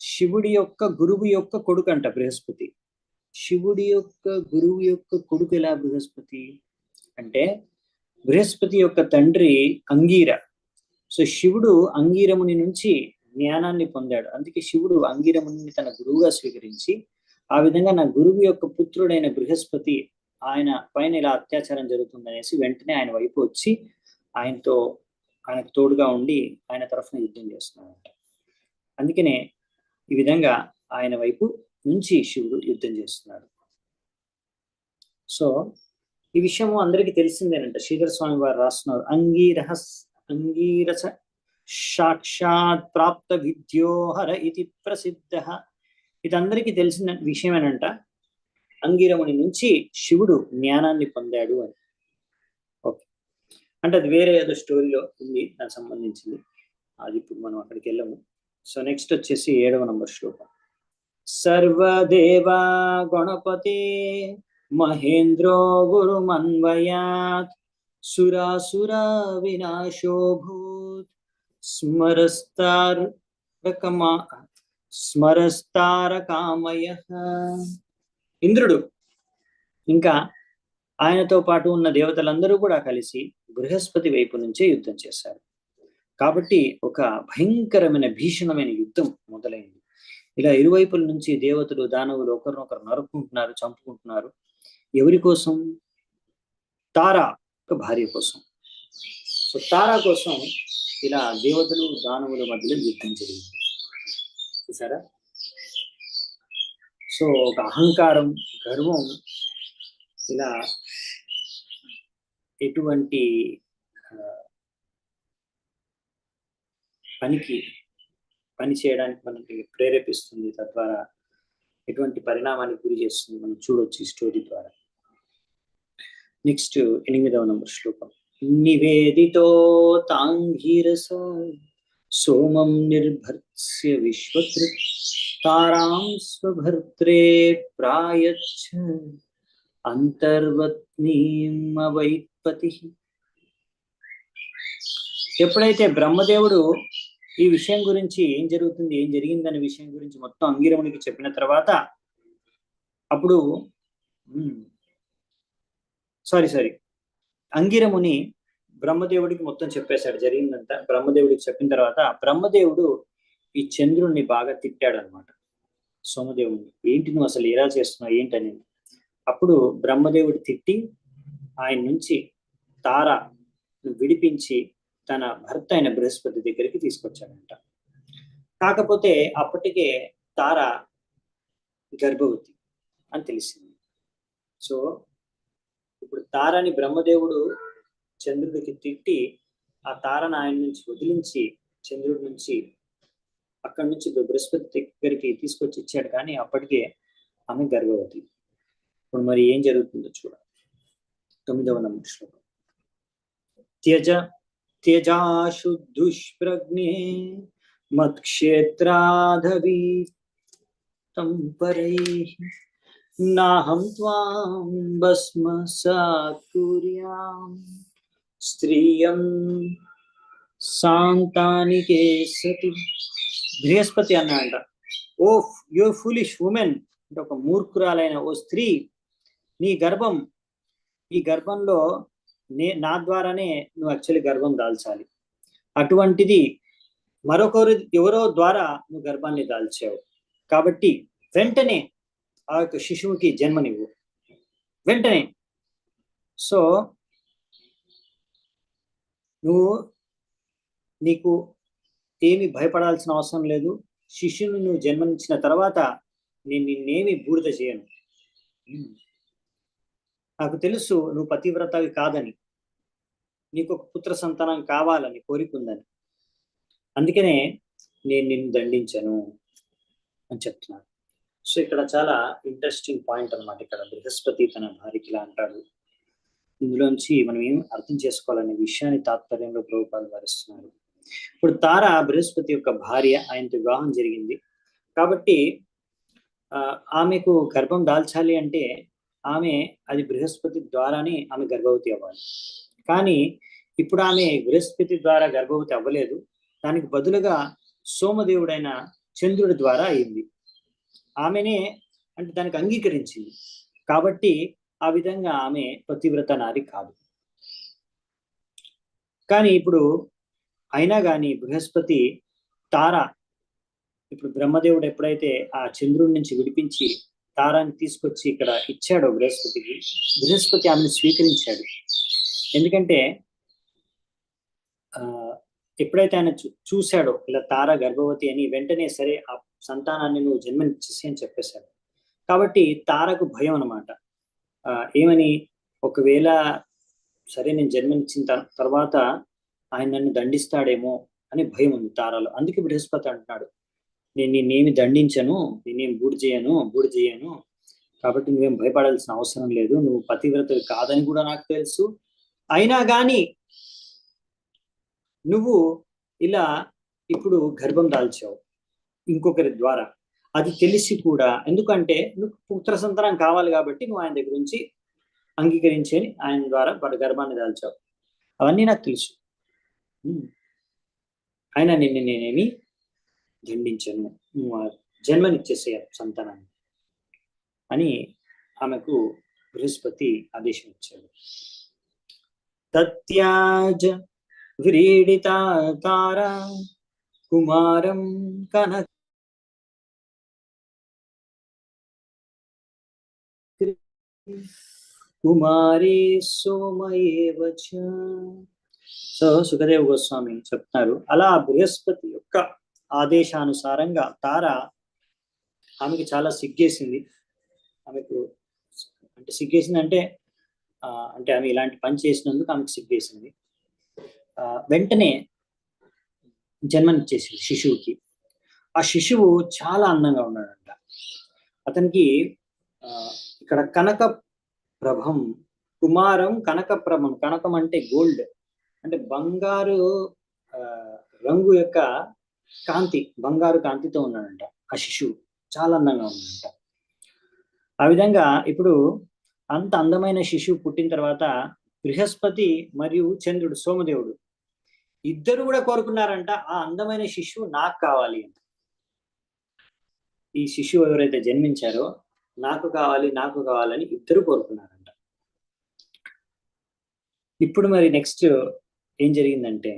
శివుడి యొక్క గురువు యొక్క కొడుకు అంట బృహస్పతి. శివుడి యొక్క గురువు యొక్క కొడుకు ఎలా బృహస్పతి అంటే, బృహస్పతి యొక్క తండ్రి అంగీర. సో శివుడు అంగీరముని నుంచి జ్ఞానాన్ని పొందాడు. అందుకే శివుడు అంగీరముని తన గురువుగా స్వీకరించి, ఆ విధంగా నా గురువు యొక్క పుత్రుడైన బృహస్పతి ఆయన పైన ఇలా అత్యాచారం జరుగుతుందనేసి వెంటనే ఆయన వైపు వచ్చి ఆయనకు తోడుగా ఉండి ఆయన తరఫున యుద్ధం చేస్తున్నాడంట. అందుకనే ఈ విధంగా ఆయన వైపు నుంచి శివుడు యుద్ధం చేస్తున్నాడు. సో ఈ విషయము అందరికీ తెలిసిందేనంట. శ్రీధర స్వామి వారు రాస్తున్నారు, అంగీరస సాక్షాత్ ప్రాప్త విద్యోహర ఇది ప్రసిద్ధ. ఇదందరికీ తెలిసిన విషయమేనంట, అంగిరముని నుంచి శివుడు జ్ఞానాన్ని పొందాడు అని. ఓకే, అంటే అది వేరే ఏదో స్టోరీలో ఉంది దానికి సంబంధించింది, అది ఇప్పుడు మనం అక్కడికి వెళ్ళము. సో నెక్స్ట్ వచ్చేసి 7వ నంబర్ శ్లోకం. సర్వదేవా గణపతే మహేంద్రో గురుమన్వయాత్ సురాసురా వినాశోభూత్ స్మరస్తారకామయః. ఇంద్రుడు ఇంకా ఆయనతో పాటు ఉన్న దేవతలందరూ కూడా కలిసి బృహస్పతి వైపు నుంచే యుద్ధం చేశారు. కాబట్టి ఒక భయంకరమైన భీషణమైన యుద్ధం మొదలైంది. ఇలా ఇరువైపుల నుంచి దేవతలు దానవులు ఒకరినొకరు నరుక్కుంటున్నారు, చంపుకుంటున్నారు. ఎవరి కోసం? తారా ఒక భార్య కోసం. సో తారా కోసం ఇలా దేవతలు దానవుల మధ్యలో యుద్ధం జరిగింది. చూసారా? సో ఒక అహంకారం, గర్వం, ఇలా ఎటువంటి పని చేయడానికి మనకి ప్రేరేపిస్తుంది, తద్వారా ఎటువంటి పరిణామానికి గురి చేస్తుంది మనం చూడొచ్చు ఈ స్టోరీ ద్వారా. నెక్స్ట్ 8వ నంబర్ శ్లోకం. నివేదితో తాంగీరసో సోమం నిర్భర్త్స్య విశ్వకృత్ తారాం స్వభర్త్రే ప్రాయచ్చ అంతర్వత్నీమవైపతి. ఎప్పుడైతే బ్రహ్మదేవుడు ఈ విషయం గురించి ఏం జరుగుతుంది, ఏం జరిగిందనే విషయం గురించి మొత్తం అంగిరమునికి చెప్పిన తర్వాత అప్పుడు అంగిరముని బ్రహ్మదేవుడికి మొత్తం చెప్పేశాడు జరిగిందంతా. బ్రహ్మదేవుడికి చెప్పిన తర్వాత బ్రహ్మదేవుడు ఈ చంద్రుణ్ణి బాగా తిట్టాడు అనమాట, సోమదేవుడిని. ఏంటి నువ్వు అసలు ఎలా చేస్తున్నావు ఏంటని. అప్పుడు బ్రహ్మదేవుడు తిట్టి ఆయన నుంచి తారను విడిపించి తన భర్త అయిన బృహస్పతి దగ్గరికి తీసుకొచ్చాడంట. కాకపోతే అప్పటికే తార గర్భవతి అని తెలిసింది. సో ఇప్పుడు తారని బ్రహ్మదేవుడు చంద్రుడికి తిట్టి ఆ తారను ఆయన నుంచి వదిలించి చంద్రుడి నుంచి అక్కడి నుంచి బృహస్పతి దగ్గరికి తీసుకొచ్చి ఇచ్చాడు, కానీ అప్పటికే ఆమె గర్భవతి. ఇప్పుడు మరి ఏం జరుగుతుందో చూడాలి. 9వ నంబర్ శ్లోకం. త్యజాశు దుష్ప్రజ్ఞే మత్క్షేత్రాధవీతం పరైః నాహం త్వాం భస్మసాత్కుర్యాం స్త్రియం శాంతానికే సతి. బృహస్పతి అన్నాడంట, ఓ యో ఫూలిష్ ఉమెన్, అంటే ఒక మూర్ఖురాలైన ఓ స్త్రీ, నీ గర్భం, ఈ గర్భంలో నా ద్వారానే నువ్వు యాక్చువల్లీ గర్భం దాల్చాలి. అటువంటిది మరొకరు ఎవరో ద్వారా నువ్వు గర్భాన్ని దాల్చావు. కాబట్టి వెంటనే ఆ యొక్క శిశువుకి జన్మనివ్వు, వెంటనే. సో నీకు ఏమి భయపడాల్సిన అవసరం లేదు. శిశువుని నువ్వు జన్మనిచ్చిన తర్వాత నేను నిన్నేమి బూడిద చేయను. నాకు తెలుసు నువ్వు పతివ్రతవి కాదని, నీకు ఒక పుత్ర సంతానం కావాలని కోరికుందని, అందుకనే నేను నిన్ను దండించను అని చెప్తున్నాను. సో ఇక్కడ చాలా ఇంట్రెస్టింగ్ పాయింట్ అనమాట. ఇక్కడ బృహస్పతి తన భార్యకి ఇలా అంటాడు. ఇందులోంచి మనం ఏం అర్థం చేసుకోవాలనే విషయాన్ని తాత్పర్యంలో ప్రభుపాదులు వివరిస్తున్నారు. ఇప్పుడు తార బృహస్పతి యొక్క భార్య, ఆయనతో వివాహం జరిగింది కాబట్టి ఆమెకు గర్భం దాల్చాలి అంటే అది బృహస్పతి ద్వారానే ఆమె గర్భవతి అవ్వాలి. కానీ ఇప్పుడు ఆమె బృహస్పతి ద్వారా గర్భవతి అవ్వలేదు, దానికి బదులుగా సోమదేవుడైన చంద్రుడి ద్వారా అయింది. ఆమెనే అంటే దానికి అంగీకరించింది కాబట్టి ఆ విధంగా ఆమె పతివ్రత నారి కాదు. కానీ ఇప్పుడు అయినా కానీ బృహస్పతి ఇప్పుడు బ్రహ్మదేవుడు ఎప్పుడైతే ఆ చంద్రుడి నుంచి విడిపించి తారాన్ని తీసుకొచ్చి ఇక్కడ ఇచ్చాడో బృహస్పతికి, బృహస్పతి ఆమెను స్వీకరించాడు. ఎందుకంటే ఎప్పుడైతే ఆయన చూశాడో ఇలా తార గర్భవతి అని, వెంటనే సరే ఆ సంతానాన్ని నువ్వు జన్మనిచ్చేసి అని చెప్పేశాడు. కాబట్టి తారకు భయం అనమాట. ఏమని, ఒకవేళ సరే నేను జన్మనిచ్చిన తర్వాత ఆయన నన్ను దండిస్తాడేమో అని భయం ఉంది తారాలో. అందుకే బృహస్పతి అంటున్నాడు, నేను నిన్నేమి దండించను, నేనేం బూడి చేయను, కాబట్టి నువ్వేం భయపడాల్సిన అవసరం లేదు, నువ్వు పతివ్రతవి కాదని కూడా నాకు తెలుసు, అయినా కానీ నువ్వు ఇలా ఇప్పుడు గర్భం దాల్చావు ఇంకొకరి ద్వారా, అది తెలిసి కూడా, ఎందుకంటే నువ్వు పుత్ర సంతానం కావాలి కాబట్టి నువ్వు ఆయన దగ్గర నుంచి అంగీకరించి ఆయన ద్వారా వాడి గర్భాన్ని దాల్చావు, అవన్నీ నాకు తెలుసు, అయినా నిన్ను నేనేమి దండించను, నువ్వు జన్మనిచ్చేసే సంతానాన్ని అని ఆమెకు బృహస్పతి ఆదేశం ఇచ్చాడు. తత్యాజ వ్రీడితా తార కుమారం కనక కుమారి సోమయేవచ. సో సుఖదేవ్ గోస్వామి చెప్తున్నారు, అలా బృహస్పతి యొక్క ఆదేశానుసారంగా తార, ఆమెకి చాలా సిగ్గేసింది, ఆమెకు అంటే సిగ్గేసింది అంటే అంటే ఆమె ఇలాంటి పని చేసినందుకు ఆమెకు సిగ్గేసింది. వెంటనే జన్మనిచ్చేసింది శిశువుకి. ఆ శిశువు చాలా అందంగా ఉన్నాడంట. అతనికి ఇక్కడ కనక ప్రభం కుమారం, కనక ప్రభం, కనకం అంటే గోల్డ్, అంటే బంగారు రంగు యొక్క కాంతి, బంగారు కాంతితో ఉన్నాడంట ఆ శిశువు, చాలా అందంగా ఉన్నాడంట. ఆ విధంగా ఇప్పుడు అంత అందమైన శిశువు పుట్టిన తర్వాత బృహస్పతి మరియు చంద్రుడు సోమదేవుడు ఇద్దరు కూడా కోరుకున్నారంట, ఆ అందమైన శిశువు నాకు కావాలి అంట. ఈ శిశువు ఎవరైతే జన్మించారో నాకు కావాలని ఇద్దరు కోరుకున్నారంట. ఇప్పుడు మరి నెక్స్ట్ ఏం జరిగిందంటే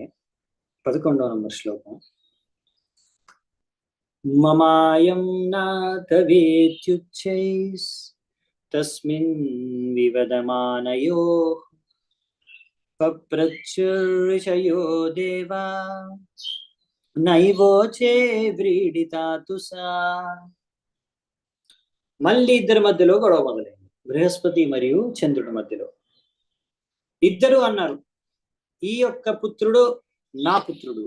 11వ నంబర్ శ్లోకం, మమాయం నాథవేత్యుచ్చైస్ తస్మిన్ వివదమానయో పప్రచ్ఛృషయో దేవా నైవోచే వ్రీడితాతుసా. మళ్ళీ ఇద్దరి మధ్యలో గొడవ మొదలైంది, బృహస్పతి మరియు చంద్రుడి మధ్యలో. ఇద్దరు అన్నారు, ఈ యొక్క పుత్రుడు నా పుత్రుడు,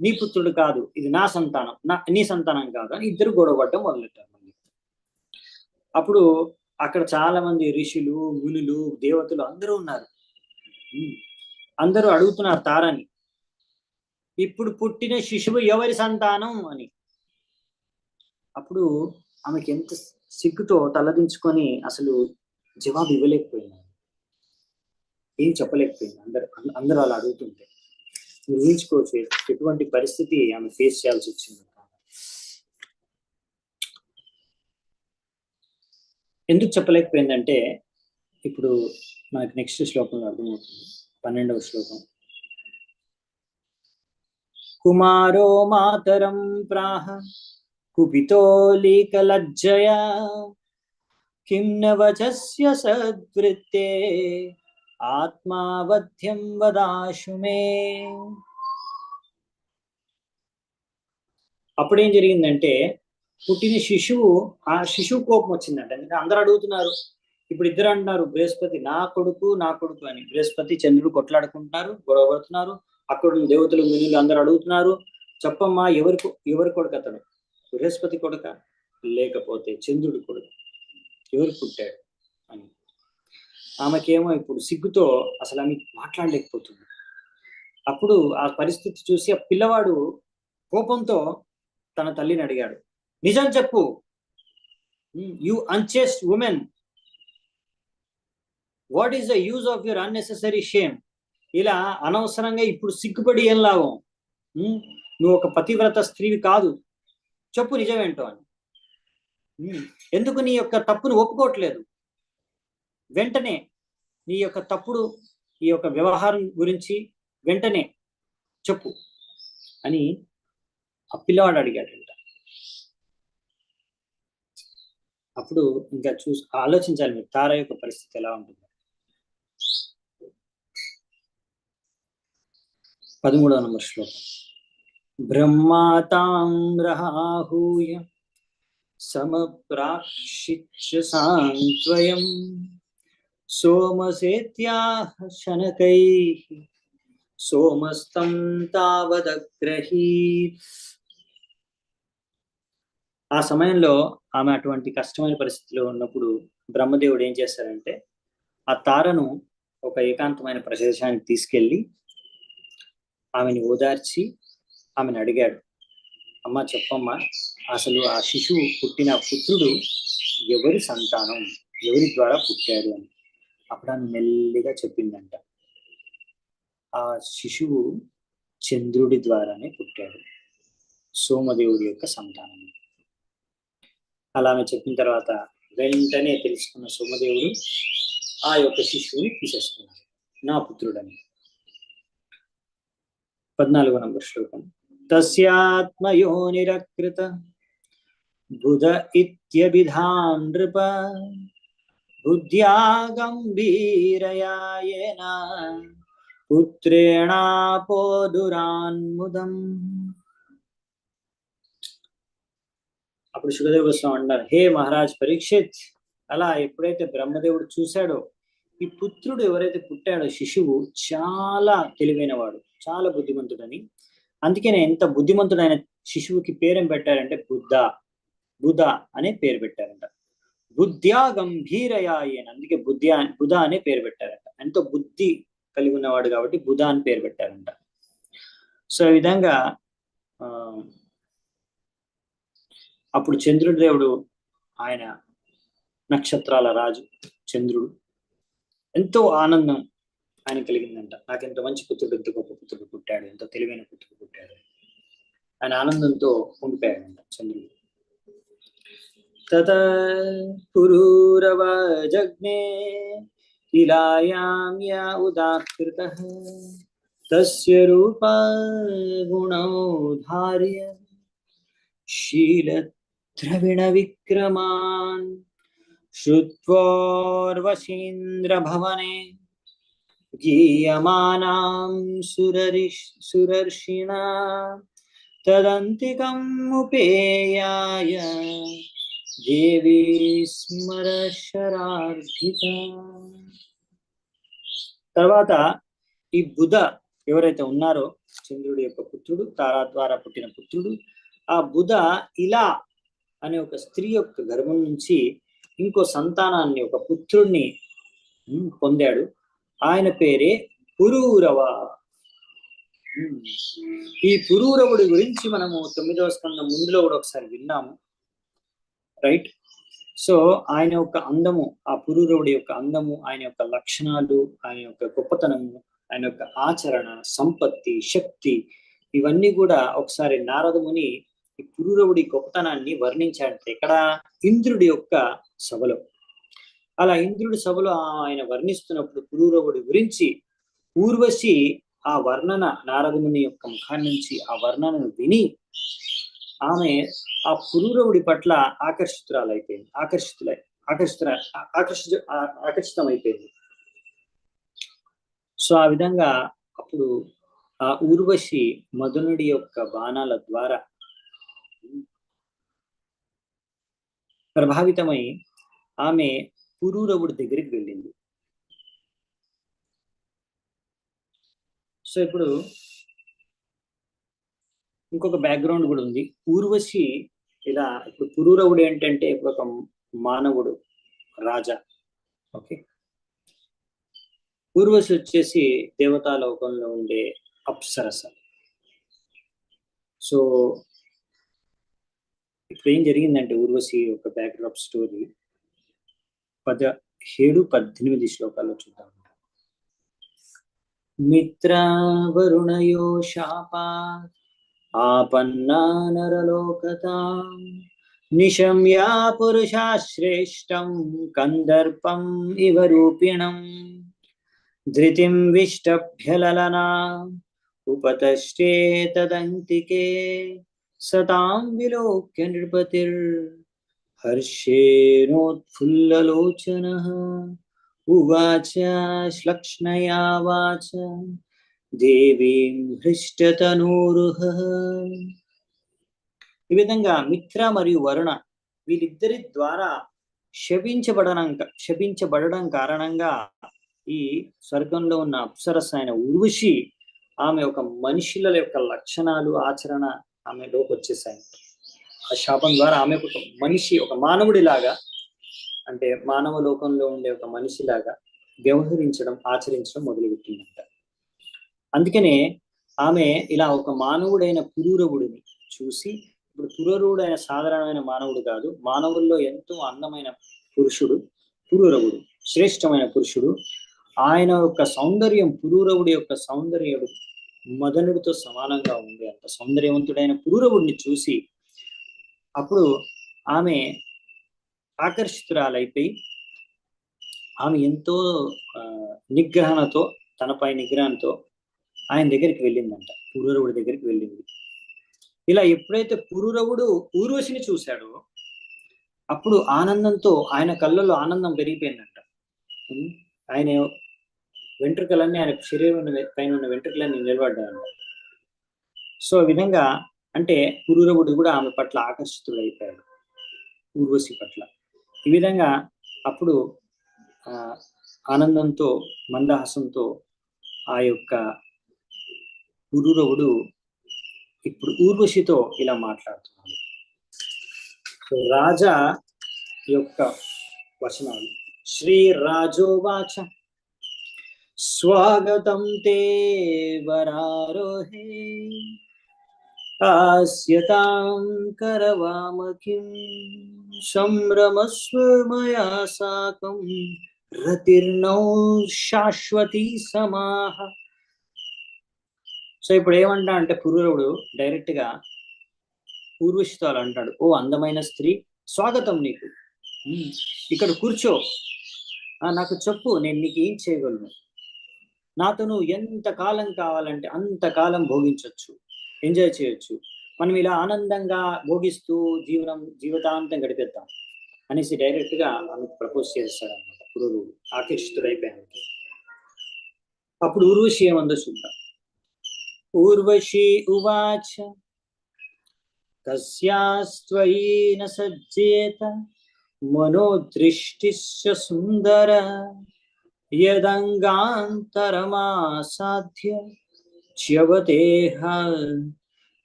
నీ పుత్రుడు కాదు, ఇది నా సంతానం, నీ సంతానం కాదు అని ఇద్దరు గొడవపడడం మొదలెట్టారు. మళ్ళీ అప్పుడు అక్కడ చాలా మంది ఋషులు, మునులు, దేవతలు అందరూ ఉన్నారు. అందరూ అడుగుతున్నారు తారని, ఇప్పుడు పుట్టిన శిశువు ఎవరి సంతానం అని. అప్పుడు ఆమెకి ఎంత సిగ్గుతో తలదించుకొని అసలు జవాబు ఇవ్వలేకపోయింది, ఏం చెప్పలేకపోయింది. అందరూ అలా అడుగుతుంటే మీరు ఊహించుకోవచ్చు ఎటువంటి పరిస్థితి ఆమె ఫేస్ చేయాల్సి వచ్చింది. ఎందుకు చెప్పలేకపోయిందంటే ఇప్పుడు మనకి నెక్స్ట్ శ్లోకంలో అర్థమవుతుంది. 12వ శ్లోకం, కుమారో మాతరం ప్రాహ కుపితో లీకలజ్జయా కిం న వచస్య సద్వృత్తే ఆత్మావధ్యం వదాశు మే. అప్పుడేం జరిగిందంటే పుట్టిన శిశువు, ఆ శిశువు కోపం వచ్చిందంట. ఎందుకంటే అందరు అడుగుతున్నారు, ఇప్పుడు ఇద్దరు అంటున్నారు బృహస్పతి నా కొడుకు అని. బృహస్పతి చంద్రుడు కొట్లాడుకుంటున్నారు, గొడవ పడుతున్నారు. అక్కడ దేవతలు, మునులు అందరు అడుగుతున్నారు, చెప్పమ్మా ఎవరి కొడుకు అతడు, బృహస్పతి కొడుక లేకపోతే చంద్రుడి కొడుకు, ఎవరు పుట్టాడు అని. ఆమెకేమో ఇప్పుడు సిగ్గుతో అసలు ఆమె మాట్లాడలేకపోతుంది. అప్పుడు ఆ పరిస్థితి చూసి ఆ పిల్లవాడు కోపంతో తన తల్లిని అడిగాడు, నిజం చెప్పు, you unchaste woman, what is the use of your unnecessary shame. ఇలా అనవసరంగా ఇప్పుడు సిగ్గుపడి ఏం లాభం, నువ్వు ఒక పతివ్రత స్త్రీవి కాదు, చెప్పు నిజమేంటో అని. ఎందుకు నీ యొక్క తప్పును ఒప్పుకోవట్లేదు, వెంటనే నీ యొక్క తప్పుడు ఈ యొక్క వ్యవహారం గురించి వెంటనే చెప్పు అని ఆ పిల్లవాడు అడిగాడంట. అప్పుడు ఇంకా ఆలోచించాలి మీరు, తార యొక్క పరిస్థితి ఎలా ఉంటుంది. 13వ నంబర్ శ్లోకం, బ్రహ్మాతామ్రహాహూయ సమప్రాక్షిచ్య సాంత్వయం సోమసేత్యాహ శనకైః సోమస్తం తావదగ్రహీత్. ఆ సమయంలో ఆమె అటువంటి కష్టమైన పరిస్థితిలో ఉన్నప్పుడు బ్రహ్మదేవుడు ఏం చేశారంటే ఆ తారను ఒక ఏకాంతమైన ప్రదేశానికి తీసుకెళ్ళి ఆమెను ఓదార్చి ఆమెను అడిగాడు, అమ్మ చెప్పమ్మా, అసలు ఆ శిశువు పుట్టిన పుత్రుడు ఎవరి సంతానం, ఎవరి ద్వారా పుట్టాడు అని. అప్పుడు ఆమె మెల్లిగా చెప్పిందంట, ఆ శిశువు చంద్రుడి ద్వారానే పుట్టాడు, సోమదేవుడి యొక్క సంతానం. అలా ఆమె చెప్పిన తర్వాత వెంటనే తెలుసుకున్న సోమదేవుడు ఆ యొక్క శిశువుని తీసేసుకున్నాడు, నా పుత్రుడని. 14వ నంబర్ శ్లోకం. తస్యాత్మయోనిరకృత బుధ ఇత్యభిధాన్ నృప బుద్ధ్యా గంభీరయాయేన పుత్రేణాపోదురాన్ముదం. అప్పుడు సుఖదేవ గోస్వామి అన్నారు, హే మహారాజ్ పరీక్షిత్, అలా ఎప్పుడైతే బ్రహ్మదేవుడు చూశాడో ఈ పుత్రుడు ఎవరైతే పుట్టాడో శిశువు చాలా తెలివైనవాడు, చాలా బుద్ధిమంతుడని, అందుకనే ఎంత బుద్ధిమంతుడైన శిశువుకి పేరేం పెట్టారంటే బుధ అనే పేరు పెట్టారంట. బుద్ధ్యా గంభీరయాయేన, అందుకే బుధ అనే పేరు పెట్టారంట. ఎంతో బుద్ధి కలిగి ఉన్నవాడు కాబట్టి బుధ అని పేరు పెట్టారంట. సో ఈ విధంగా అప్పుడు చంద్రుడి దేవుడు, ఆయన నక్షత్రాల రాజు చంద్రుడు, ఎంతో ఆనందం ఆయన కలిగిందంట. నాకు ఎంత మంచి పుత్రుడు, ఎంత గొప్ప పుత్రుడు పుట్టాడు, ఎంత తెలివైన పుత్రుడు పుట్టాడు. ఆయన ఆనందంతో ఉండిపోయాడంట చంద్రుడు. తత పురూరవ జగ్నే ఇలాయాం యా ఉదాకృతః తస్య రూప గుణోధార్య శీలద్రవిణ విక్రమాన్ శ్రుత్వోర్వశీంద్ర భవనే గీయమానాం సురర్షిణా తదంతికం ఉపేయాయ దేవి స్మరశరార్ధిత. తర్వాత ఈ బుధ ఎవరైతే ఉన్నారో చంద్రుడి యొక్క పుత్రుడు, తారా ద్వారా పుట్టిన పుత్రుడు, ఆ బుధ ఇలా అనే ఒక స్త్రీ యొక్క గర్భం నుంచి ఇంకో సంతానాన్ని, ఒక పుత్రుణ్ణి పొందాడు. ఆయన పేరే పురూరవ. ఈ పురూరవుడి గురించి మనము 9వ స్కందం ముందులో కూడా ఒకసారి విన్నాము, రైట్? సో ఆయన యొక్క అందము, ఆ పురూరవుడి యొక్క అందము, ఆయన యొక్క లక్షణాలు, ఆయన యొక్క గొప్పతనము, ఆయన యొక్క ఆచరణ, సంపత్తి, శక్తి, ఇవన్నీ కూడా ఒకసారి నారద ముని ఈ పురూరవుడి గొప్పతనాన్ని వర్ణించాడంటే ఇక్కడ ఇంద్రుడి యొక్క సభలో. అలా ఇంద్రుడి సభలో ఆయన వర్ణిస్తున్నప్పుడు పురూరవుడి గురించి ఊర్వశి ఆ వర్ణన, నారదముని యొక్క ముఖాన్ని నుంచి ఆ వర్ణనను విని ఆమె ఆ పురూరవుడి పట్ల ఆకర్షితమైపోయింది. సో ఆ విధంగా అప్పుడు ఆ ఊర్వశి మదనుడి యొక్క బాణాల ద్వారా ప్రభావితమై ఆమె పురూరవుడి దగ్గరికి వెళ్ళింది. సో ఇప్పుడు ఇంకొక బ్యాక్గ్రౌండ్ కూడా ఉంది. ఊర్వశి ఇలా, ఇప్పుడు పురూరవుడు ఏంటంటే ఇప్పుడు ఒక మానవుడు, రాజా. ఓకే, ఊర్వశి వచ్చేసి దేవతాలోకంలో ఉండే అప్సరస. సో ఇప్పుడు ఏం జరిగిందంటే ఊర్వశి ఒక బ్యాక్డ్రాప్ స్టోరీ 17-18 శ్లోకాల్లో చూద్దాం. మిత్ర వరుణయో శాపా ఆపన్నా నరలోకతాం నిశమ్యా పురుషా శ్రేష్టం కందర్పం ఇవ రూపిణం ధృతిం విష్టభ్యలలనా ఉపతష్టే తదంతికే సతాం విలోక్య నృపతిర్ హర్షేనోత్ఫుల్లలోచనః ఉవాచ శ్లక్ష్ణయా వాచ దేవీం హృష్టతనూరుహ. ఈ విధంగా మిత్ర మరియు వరుణ వీళ్ళిద్దరి ద్వారా శపించబడడం కారణంగా ఈ స్వర్గంలో ఉన్న అప్సరస్ అయిన ఊర్వశి ఆమె ఒక మనుషుల యొక్క లక్షణాలు ఆచరణ ఆమెలోకి వచ్చేసాయి. ఆ శాపం ద్వారా ఆమె ఒక మనిషి, ఒక మానవుడిలాగా, అంటే మానవ లోకంలో ఉండే ఒక మనిషిలాగా వ్యవహరించడం, ఆచరించడం మొదలుపెట్టిందంట. అందుకనే ఆమె ఇలా ఒక మానవుడైన పురూరవుడిని చూసి, ఇప్పుడు పురూరవుడైన సాధారణమైన మానవుడు కాదు, మానవుల్లో ఎంతో అందమైన పురుషుడు పురూరవుడు, శ్రేష్టమైన పురుషుడు. ఆయన యొక్క సౌందర్యం, పురూరవుడి యొక్క సౌందర్యుడు మదనుడితో సమానంగా ఉంది. అంత సౌందర్యవంతుడైన పురూరవుడిని చూసి అప్పుడు ఆమె ఆకర్షితురాలైపోయి ఆమె ఎంతో నిగ్రహణతో, తనపై నిగ్రహంతో ఆయన దగ్గరికి వెళ్ళిందంట, పురూరవుడి దగ్గరికి వెళ్ళింది. ఇలా ఎప్పుడైతే పురూరవుడు ఊర్వశిని చూశాడో అప్పుడు ఆనందంతో ఆయన కళ్ళల్లో ఆనందం పెరిగిపోయిందంట. ఆయన వెంట్రుకలన్నీ, ఆయన శరీరం పైన ఉన్న వెంట్రుకలన్నీ నిలబడ్డాయంట. సో ఈ విధంగా అంటే పురూరవుడు కూడా ఆమె పట్ల ఆకర్షితుడైపోయాడు, ఊర్వశి పట్ల. ఈ విధంగా అప్పుడు ఆనందంతో, మందహాసంతో ఆ యొక్క పురూరవుడు ఇప్పుడు ఊర్వశితో ఇలా మాట్లాడుతున్నాడు. సో రాజా యొక్క వచనాలు. శ్రీ రాజోవాచ స్వాగతం తే వరారోహే ఆస్యతాం కరవామకిం సంభ్రమస్వ మయా సాకం రతిర్నౌ శాశ్వతి సమాహ. సో ఇప్పుడు ఏమంటా అంటే పురూరవుడు డైరెక్ట్ గా ఊర్వశితో అలా అంటాడు, ఓ అందమైన స్త్రీ, స్వాగతం నీకు, ఇక్కడ కూర్చో, నాకు చెప్పు, నేను నీకు ఏం చేయగలను, నాతో నువ్వు ఎంత కాలం కావాలంటే అంతకాలం భోగించవచ్చు, ఎంజాయ్ చేయొచ్చు, మనం ఇలా ఆనందంగా భోగిస్తూ జీవితాంతం గడిపేద్దాం అనేసి డైరెక్ట్ గా ఆమెకు ప్రపోజ్ చేస్తాడు అనమాట పురూరవుడు, ఆకర్షితుడైపోయానికి. అప్పుడు ఊర్వశి ఏమందో చూద్దాం. ఊర్వశి ఉవాచ కస్యాస్త్వయి న సజ్జేత మనోదృష్టిశ్చ సుందర యదంగాంతరమాసాధ్య చ్యవతేహ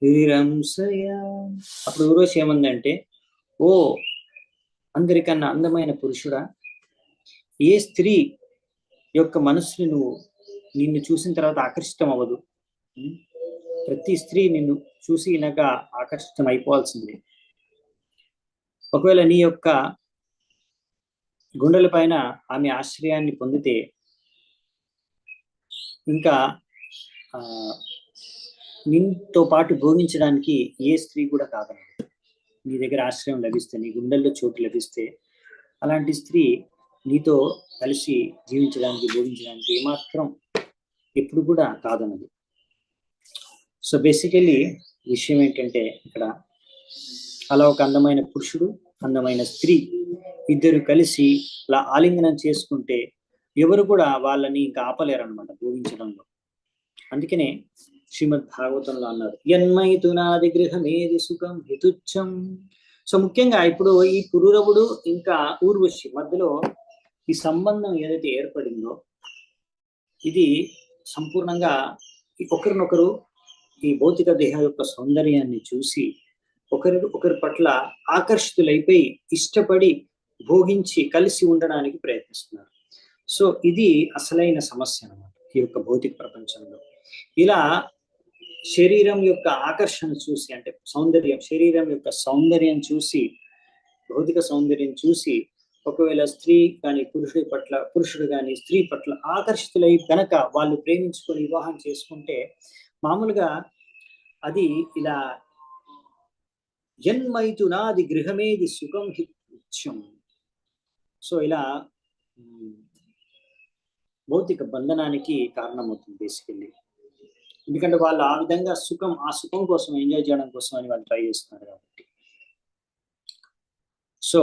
విరంసయ. అప్పుడు ఊర్వశి ఏమందంటే, ఓ అందరికన్నా అందమైన పురుషుడా, ఏ స్త్రీ యొక్క మనస్సుని నిన్ను చూసిన తర్వాత ఆకర్షితం అవ్వదు? ప్రతి స్త్రీ నిన్ను చూసి ఇలాగ ఆకర్షితం అయిపోవాల్సిందే. ఒకవేళ నీ యొక్క గుండెల పైన ఆమె ఆశ్రయాన్ని పొందితే ఇంకా నీతో పాటు భోగించడానికి ఏ స్త్రీ కూడా కాదనదు. నీ దగ్గర ఆశ్రయం లభిస్తే, నీ గుండెల్లో చోటు లభిస్తే, అలాంటి స్త్రీ నీతో కలిసి జీవించడానికి, భోగించడానికి ఏమాత్రం ఎప్పుడు కూడా కాదనదు. సో బేసికలీ విషయం ఏంటంటే ఇక్కడ అలా ఒక అందమైన పురుషుడు, అందమైన స్త్రీ ఇద్దరు కలిసి అలా ఆలింగనం చేసుకుంటే ఎవరు కూడా వాళ్ళని ఇంకా ఆపలేరు అనమాట భోగించడంలో. అందుకనే శ్రీమద్ భాగవతంలో అన్నారు, యన్మైతునాది గృహమేది సుఖం హితుచ్చం. సో ముఖ్యంగా ఇప్పుడు ఈ పురూరవుడు ఇంకా ఊర్వశి మధ్యలో ఈ సంబంధం ఏదైతే ఏర్పడిందో ఇది సంపూర్ణంగా ఒకరినొకరు ఈ భౌతిక దేహ యొక్క సౌందర్యాన్ని చూసి ఒకరి పట్ల ఆకర్షితులైపోయి ఇష్టపడి భోగించి కలిసి ఉండడానికి ప్రయత్నిస్తున్నారు. సో ఇది అసలైన సమస్య అన్నమాట ఈ యొక్క భౌతిక ప్రపంచంలో. ఇలా శరీరం యొక్క ఆకర్షణ చూసి, అంటే సౌందర్యం, శరీరం యొక్క సౌందర్యం చూసి, భౌతిక సౌందర్యం చూసి ఒకవేళ స్త్రీ కానీ పురుషుడు కానీ స్త్రీ పట్ల ఆకర్షితులై కనుక వాళ్ళు ప్రేమించుకొని వివాహం చేసుకుంటే మామూలుగా అది ఇలా జన్మైతునాది గృహమేది సుఖం హిత్యం. సో ఇలా భౌతిక బంధనానికి కారణమవుతుంది బేసికల్లీ. ఎందుకంటే వాళ్ళు ఆ విధంగా ఆ సుఖం కోసం, ఎంజాయ్ చేయడం కోసం అని వాళ్ళు ట్రై చేస్తున్నారు కాబట్టి. సో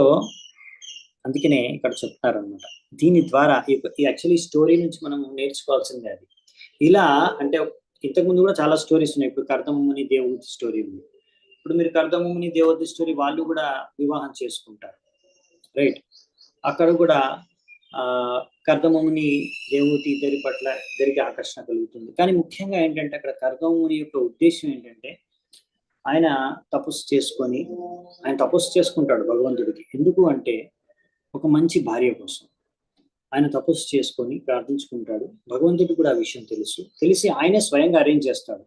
అందుకనే ఇక్కడ చెప్తారు అనమాట. దీని ద్వారా యాక్చువల్లీ స్టోరీ నుంచి మనం నేర్చుకోవాల్సిందే అది. ఇలా అంటే ఇంతకుముందు కూడా చాలా స్టోరీస్ ఉన్నాయి. ఇప్పుడు కర్దమముని దేవదత్త స్టోరీ ఉంది. ఇప్పుడు మీరు కర్దమముని దేవదత్త స్టోరీ, వాళ్ళు కూడా వివాహం చేసుకుంటారు, రైట్? అక్కడ కూడా కర్దమముని దేవహూతి ఇద్దరికి ఆకర్షణ కలుగుతుంది. కానీ ముఖ్యంగా ఏంటంటే అక్కడ కర్దమముని యొక్క ఉద్దేశం ఏంటంటే ఆయన తపస్సు చేసుకుంటాడు భగవంతుడికి. ఎందుకు అంటే ఒక మంచి భార్య కోసం ఆయన తపస్సు చేసుకొని ప్రార్థించుకుంటాడు. భగవంతుడికి కూడా ఆ విషయం తెలిసి ఆయనే స్వయంగా అరేంజ్ చేస్తాడు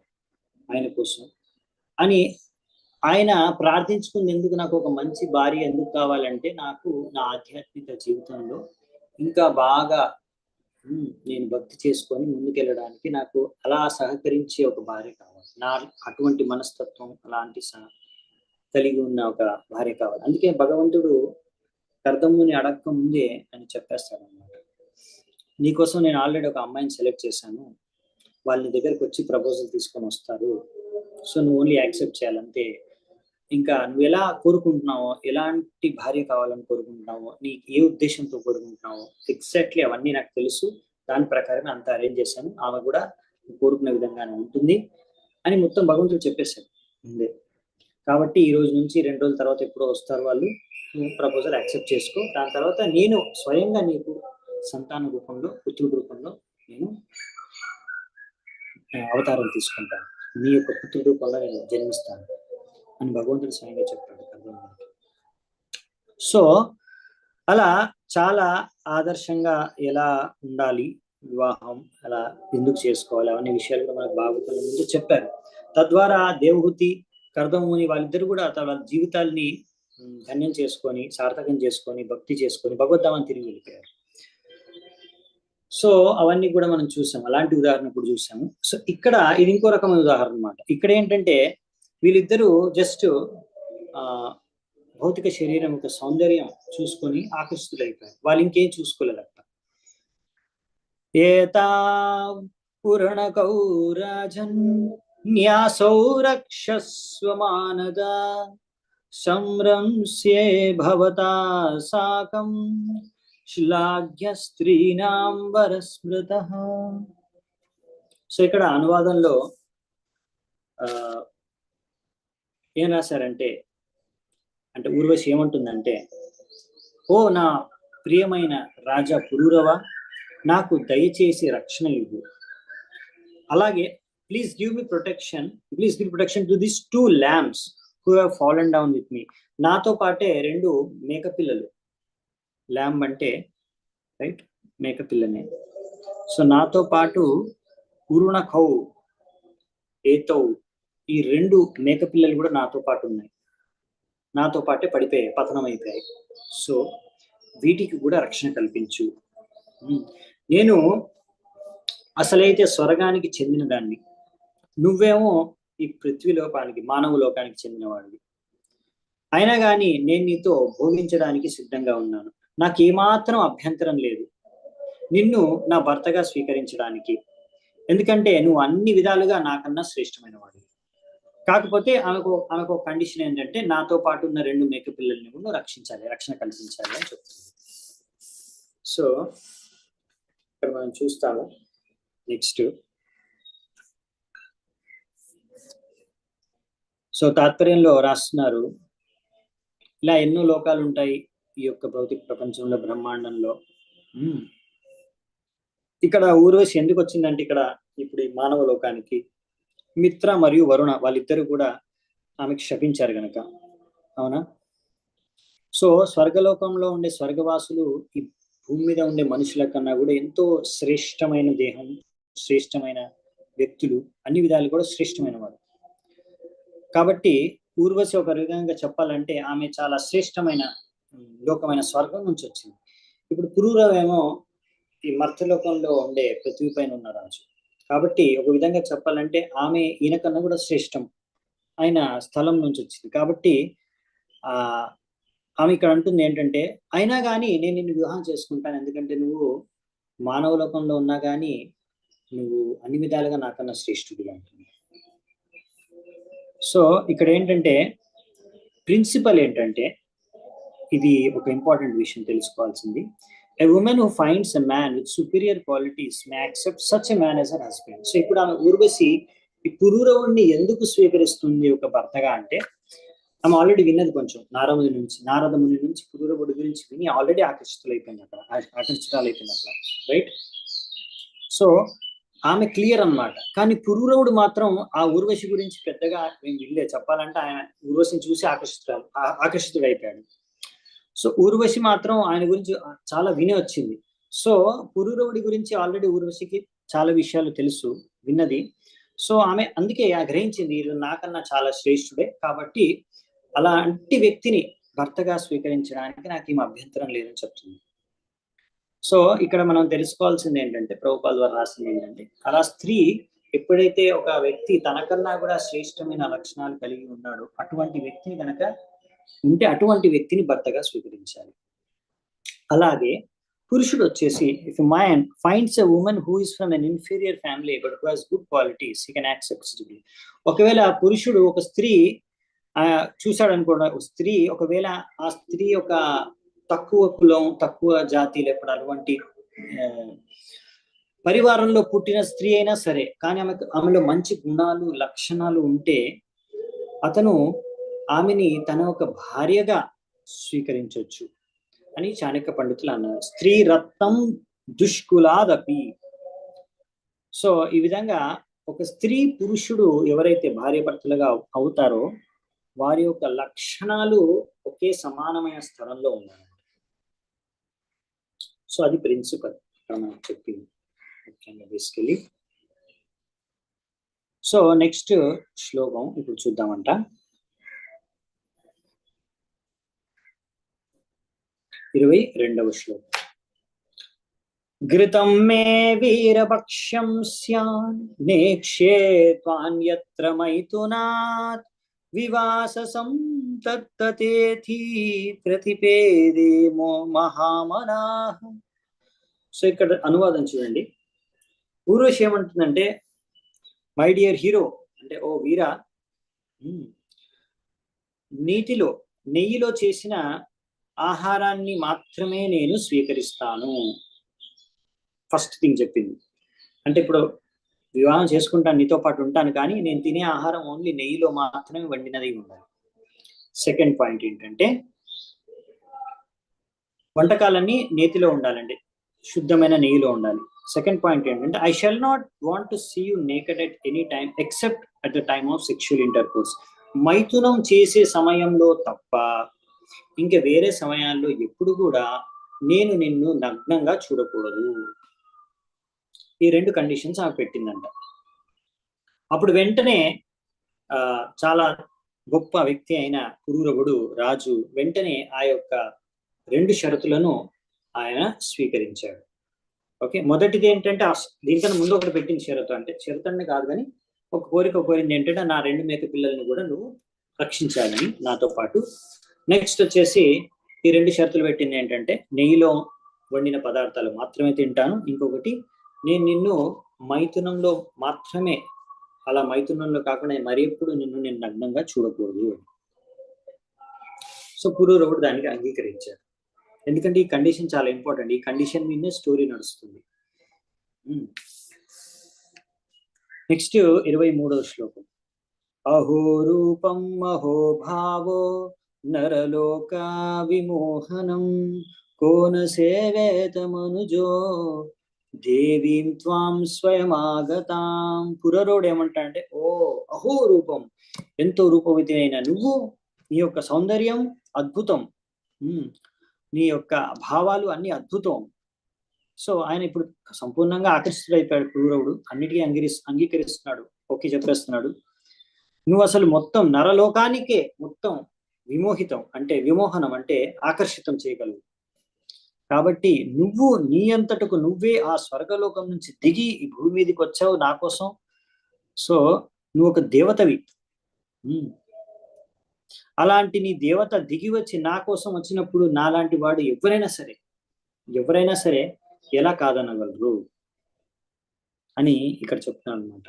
ఆయన కోసం అని. ఆయన ప్రార్థించుకుంది ఎందుకు, నాకు ఒక మంచి భార్య ఎందుకు కావాలంటే నాకు నా ఆధ్యాత్మిక జీవితంలో ఇంకా బాగా నేను భక్తి చేసుకొని ముందుకెళ్ళడానికి నాకు అలా సహకరించే ఒక భార్య కావాలి, నా అటువంటి మనస్తత్వం అలాంటి కలిగి ఉన్న ఒక భార్య కావాలి. అందుకే భగవంతుడు కర్దముని అడక్క ముందే అని చెప్పేస్తాడు అన్నమాట, నీకోసం నేను ఆల్రెడీ ఒక అమ్మాయిని సెలెక్ట్ చేశాను, వాళ్ళ దగ్గరకు వచ్చి ప్రపోజల్ తీసుకొని వస్తారు, సో నువ్వు ఓన్లీ యాక్సెప్ట్ చేయాలంటే. ఇంకా నువ్వు ఎలా కోరుకుంటున్నావో, ఎలాంటి భార్య కావాలని కోరుకుంటున్నావో, నీకు ఏ ఉద్దేశంతో కోరుకుంటున్నావో ఎగ్జాక్ట్లీ అవన్నీ నాకు తెలుసు, దాని ప్రకారం అంతా అరేంజ్ చేశాను, ఆమె కూడా కోరుకునే విధంగానే ఉంటుంది అని మొత్తం భగవంతుడు చెప్పేశాడు ముందే. కాబట్టి ఈ రోజు నుంచి 2 రోజుల తర్వాత ఎప్పుడో వస్తారు వాళ్ళు, ప్రపోజల్ యాక్సెప్ట్ చేసుకో, దాని తర్వాత నేను స్వయంగా నీకు సంతాన రూపంలో, పుత్రుడి రూపంలో నేను అవతారం తీసుకుంటాను, నీ యొక్క పుత్రుడి రూపంలో నేను జన్మిస్తాను అని భగవంతుడు స్వయంగా చెప్పాడు కర్దమునికి. సో అలా చాలా ఆదర్శంగా ఎలా ఉండాలి, వివాహం అలా ఎందుకు చేసుకోవాలి, అవన్నీ విషయాలు కూడా మనకు భాగవతంలో ముందు చెప్పారు. తద్వారా దేవహూతి కర్దముని వాళ్ళిద్దరు కూడా వాళ్ళ జీవితాల్ని ధన్యం చేసుకొని, సార్థకం చేసుకొని, భక్తి చేసుకొని భగవద్ధామాన్ని తిరిగి వెళ్ళిపోయారు. సో అవన్నీ కూడా మనం చూసాం, అలాంటి ఉదాహరణ ఇప్పుడు చూసాము. సో ఇక్కడ ఇది ఇంకో రకమైన ఉదాహరణ అన్నమాట. ఇక్కడ ఏంటంటే వీళ్ళిద్దరూ జస్ట్ భౌతిక శరీరం యొక్క సౌందర్యం చూసుకొని ఆకర్షితులైపోయారు, వాళ్ళు ఇంకేం చూసుకోలేదు అక్కడ. ఏతా పురణకౌ రాజన్ న్యాసౌ రక్షస్వమానద సంరంస్యే భవతా సాకం శ్లాఘ్య స్త్రీణాం వరస్మృతః. సో ఇక్కడ అనువాదంలో ఏం రాశారంటే, అంటే ఊర్వశి ఏమంటుందంటే, ఓ నా ప్రియమైన రాజా పురూరవ, నాకు దయచేసి రక్షణ ఇవ్వు, అలాగే please give protection to this 2 lambs who have fallen down with me. నాతో పాటే 2 మేకపిల్లలు, ల్యాంబ్ అంటే రైట్ మేకపిల్లనే. సో నాతో పాటు పురుణకౌ ఏతౌ, ఈ 2 మేకపిల్లలు కూడా నాతో పాటు ఉన్నాయి, నాతో పాటే పడిపోయాయి, పతనం అయిపోయాయి. సో వీటికి కూడా రక్షణ కల్పించు. నేను అసలైతే స్వర్గానికి చెందిన దాన్ని, నువ్వేమో ఈ పృథ్వీలోకానికి, మానవ లోకానికి చెందిన వాడివి. అయినా కానీ నేను నీతో భోగించడానికి సిద్ధంగా ఉన్నాను, నాకు ఏమాత్రం అభ్యంతరం లేదు నిన్ను నా భర్తగా స్వీకరించడానికి, ఎందుకంటే నువ్వు అన్ని విధాలుగా నాకన్నా శ్రేష్టమైన వాడివి. కాకపోతే ఆమెకు కండిషన్ ఏంటంటే నాతో పాటు ఉన్న 2 మేకపిల్లల్ని కూడా రక్షించాలి, రక్షణ కల్పించాలి అని చెప్తుంది. సో ఇక్కడ మనం చూస్తాము నెక్స్ట్. సో తాత్పర్యంలో రాస్తున్నారు, ఇలా ఎన్నో లోకాలు ఉంటాయి ఈ యొక్క భౌతిక ప్రపంచంలో, బ్రహ్మాండంలో. ఇక్కడ ఊర్వశి ఎందుకు వచ్చిందంటే, ఇక్కడ ఇప్పుడు ఈ మానవ లోకానికి మిత్ర మరియు వరుణ వాళ్ళిద్దరు కూడా ఆమెకు శపించారు గనక, అవునా. సో స్వర్గలోకంలో ఉండే స్వర్గవాసులు ఈ భూమి మీద ఉండే మనుషుల కన్నా కూడా ఎంతో శ్రేష్టమైన దేహం, శ్రేష్టమైన వ్యక్తులు, అన్ని విధాలు కూడా శ్రేష్టమైన వారు. కాబట్టి ఊర్వశి ఒక విధంగా చెప్పాలంటే ఆమె చాలా శ్రేష్టమైన లోకమైన స్వర్గం నుంచి వచ్చింది. ఇప్పుడు పురూరవేమో ఈ మర్త్యలోకంలో ఉండే పృథ్వీ పైన ఉన్న రాజు. కాబట్టి ఒక విధంగా చెప్పాలంటే ఆమె ఈయన కన్నా కూడా శ్రేష్టం ఆయన స్థలం నుంచి వచ్చింది. కాబట్టి ఆమె ఇక్కడ అంటుంది ఏంటంటే, అయినా కానీ నేను నిన్ను వివాహం చేసుకుంటాను, ఎందుకంటే నువ్వు మానవ లోకంలో ఉన్నా కానీ నువ్వు అన్ని విధాలుగా నాకన్నా శ్రేష్ఠుడిగా అంటుంది. సో ఇక్కడ ఏంటంటే ప్రిన్సిపల్ ఏంటంటే, ఇది ఒక ఇంపార్టెంట్ విషయం తెలుసుకోవాల్సింది. A woman who finds a man with superior qualities may accept such a man as her husband. So ఇప్పుడు ఆమె ఊర్వశి ఈ పురూరవుణ్ణి ఎందుకు స్వీకరిస్తుంది ఒక భర్తగా అంటే, ఆమె ఆల్రెడీ విన్నది కొంచెం నారదముని నుంచి పురూరవుడి గురించి విని ఆల్రెడీ ఆకర్షితులైపోయింది అక్కడ, ఆకర్షితురాలైపోయింది అక్కడ, రైట్. సో ఆమె క్లియర్ అన్నమాట. కానీ పురూరవుడు మాత్రం ఆ ఊర్వశి గురించి పెద్దగా ఏం వినలేదు. చెప్పాలంటే ఆయన ఊర్వశిని చూసి ఆకర్షితుడైపోయాడు. సో ఊర్వశి మాత్రం ఆయన గురించి చాలా విని వచ్చింది. సో పురూరవుడి గురించి ఆల్రెడీ ఊర్వశికి చాలా విషయాలు తెలుసు, విన్నది. సో ఆమె అందుకే గ్రహించింది, ఇది నాకన్నా చాలా శ్రేష్ఠుడే, కాబట్టి అలాంటి వ్యక్తిని భర్తగా స్వీకరించడానికి నాకు ఏం అభ్యంతరం లేదని చెప్తుంది. సో ఇక్కడ మనం తెలుసుకోవాల్సింది ఏంటంటే, ప్రభుపాల్ వారు రాసింది ఏంటంటే, అలా స్త్రీ ఎప్పుడైతే ఒక వ్యక్తి తనకన్నా కూడా శ్రేష్టమైన లక్షణాలు కలిగి ఉన్నాడో అటువంటి వ్యక్తిని కనుక ఉంటే అటువంటి వ్యక్తిని భర్తగా స్వీకరించాలి. అలాగే పురుషుడు వచ్చేసి, if man finds a woman who is from an inferior family but who has good qualities he can accept civilly. ఒకవేళ ఆ పురుషుడు ఒక స్త్రీ చూశాడు అనుకోండి, స్త్రీ ఒకవేళ ఆ స్త్రీ ఒక తక్కువ కులం, తక్కువ జాతి, లేకపోతే అటువంటి పరివారంలో పుట్టిన స్త్రీ అయినా సరే, కానీ ఆమెలో మంచి గుణాలు, లక్షణాలు ఉంటే అతను ఆమెని తన ఒక భార్యగా స్వీకరించవచ్చు అని చాణక్య పండితులు అన్నారు. స్త్రీ రత్నం దుష్కులాదపి. సో ఈ విధంగా ఒక స్త్రీ పురుషుడు ఎవరైతే భార్యాభర్తలుగా అవుతారో వారి యొక్క లక్షణాలు ఒకే సమానమైన స్థలంలో ఉన్నాయి. సో అది ప్రిన్సిపల్ ఇక్కడ మనం చెప్పింది ముఖ్యంగా బేసికలీ. సో నెక్స్ట్ శ్లోకం ఇప్పుడు చూద్దామంట. 22వ శ్లోకం. ఘృతం మే వీరపక్ష్యం స్యాన్ నేక్షే త్వాన్యత్ర మైథునాత్ వివాససం తత్తతేథి ప్రతిపేదే మహామనాః. సో ఇక్కడ అనువాదం చూడండి. ఊర్వశి ఏమంటుందంటే, మై డియర్ హీరో, అంటే ఓ వీరా, నెయ్యిలో చేసిన ఆహారాన్ని మాత్రమే నేను స్వీకరిస్తాను. ఫస్ట్ థింగ్ చెప్పింది. అంటే ఇప్పుడు వివాహం చేసుకుంటాను, నీతో పాటు ఉంటాను, కానీ నేను తినే ఆహారం ఓన్లీ నెయ్యిలో మాత్రమే వండినది ఉండాలి. సెకండ్ పాయింట్ ఏంటంటే, వంటకాలన్నీ నేతిలో ఉండాలండి, శుద్ధమైన నెయ్యిలో ఉండాలి. సెకండ్ పాయింట్ ఏంటంటే, I shall not want to see you naked at any time except at the time of sexual intercourse. మైథునం చేసే సమయంలో తప్ప ఇంకా వేరే సమయాల్లో ఎప్పుడు కూడా నేను నిన్ను నగ్నంగా చూడకూడదు. ఈ 2 కండిషన్స్ ఆమె పెట్టిందంట. అప్పుడు వెంటనే చాలా గొప్ప వ్యక్తి అయిన పురూరవుడు రాజు వెంటనే ఆ యొక్క 2 షరతులను ఆయన స్వీకరించాడు. ఓకే, మొదటిది ఏంటంటే, దీనికన్నా ముందు ఒకటి పెట్టిన షరతు, అంటే షరతు అంటే కాదు కానీ ఒక కోరిక కోరింది ఏంటంటే, నా 2 మేక పిల్లల్ని కూడా నువ్వు రక్షించాలని నాతో పాటు. నెక్స్ట్ వచ్చేసి ఈ 2 షరతులు పెట్టింది ఏంటంటే, నెయ్యిలో వండిన పదార్థాలు మాత్రమే తింటాను, ఇంకొకటి నేను నిన్ను మైథునంలో మాత్రమే, అలా మైథునంలో కాకుండా మరి ఎప్పుడు నేను నగ్నంగా చూడకూడదు. సో పురూరవుడు దానికి అంగీకరించాడు. ఎందుకంటే ఈ కండిషన్ చాలా ఇంపార్టెంట్. ఈ కండిషన్ మీదనే స్టోరీ నడుస్తుంది. నెక్స్ట్ 23వ శ్లోకం. అహో రూపం అహో భావో నరలోక విమోహనం కోన సేవేత మనుజో దేవీం త్వాం స్వయమాగతాం. పురరోడు ఏమంటా అంటే, ఓ అహో రూపం, ఎంతో రూపవతి అయిన నువ్వు, నీ యొక్క సౌందర్యం అద్భుతం, నీ యొక్క భావాలు అన్ని అద్భుతం. సో ఆయన ఇప్పుడు సంపూర్ణంగా ఆకర్షితుడైపోయాడు పురూరవుడు, అన్నిటికీ అంగీకరిస్తున్నాడు, ఓకే చెప్పేస్తున్నాడు. నువ్వు అసలు మొత్తం నరలోకానికే మొత్తం విమోహితం, అంటే విమోహనం అంటే ఆకర్షితం చేయగలవు. కాబట్టి నువ్వు నీ అంతటకు నువ్వే ఆ స్వర్గలోకం నుంచి దిగి ఈ భూమి మీదకి వచ్చావు నా కోసం. సో నువ్వు ఒక దేవతవి. అలాంటి నీ దేవత దిగి వచ్చి నా కోసం వచ్చినప్పుడు నాలాంటి వాడు ఎవరైనా సరే ఎలా కాదనగలరు అని ఇక్కడ చెప్తున్నాను అనమాట.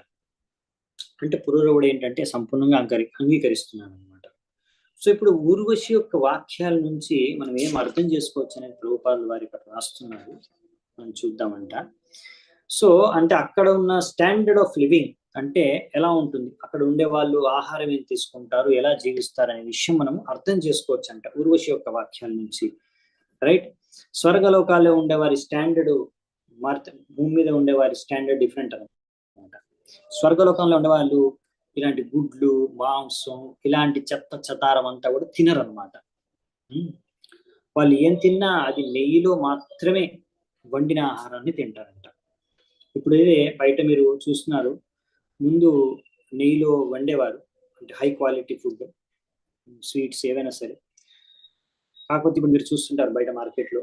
అంటే పురూరవుడు ఏంటంటే సంపూర్ణంగా అంగీకరిస్తున్నాడు అనమాట. సో ఇప్పుడు ఊర్వశి యొక్క వాక్యాల నుంచి మనం ఏం అర్థం చేసుకోవచ్చు అనేది ప్రభుపాదుల వారి ఇక్కడ రాస్తున్నారు, మనం చూద్దామంట. సో అంటే అక్కడ ఉన్న స్టాండర్డ్ ఆఫ్ లివింగ్, అంటే ఎలా ఉంటుంది, అక్కడ ఉండే వాళ్ళు ఆహారం ఏం తీసుకుంటారు, ఎలా జీవిస్తారు అనే విషయం మనం అర్థం చేసుకోవచ్చు అంట ఊర్వశి యొక్క వాక్యాల నుంచి. రైట్. స్వర్గలోకాల్లో ఉండే వారి స్టాండర్డ్ భూమి మీద ఉండే వారి స్టాండర్డ్ డిఫరెంట్ అనమాట. స్వర్గలోకంలో ఉండే వాళ్ళు ఇలాంటి గుడ్లు, మాంసం, ఇలాంటి చెత్త చెదారం అంతా కూడా తినరు అనమాట. వాళ్ళు ఏం తిన్నా అది నెయ్యిలో మాత్రమే వండిన ఆహారాన్ని తింటారంట. ఇప్పుడు ఇదే బయట మీరు చూస్తున్నారు, ముందు నెయ్యిలో వండేవారు, అంటే హై క్వాలిటీ ఫుడ్, స్వీట్స్ ఏవైనా సరే. కాకపోతే ఇప్పుడు మీరు చూస్తుంటారు బయట మార్కెట్లో,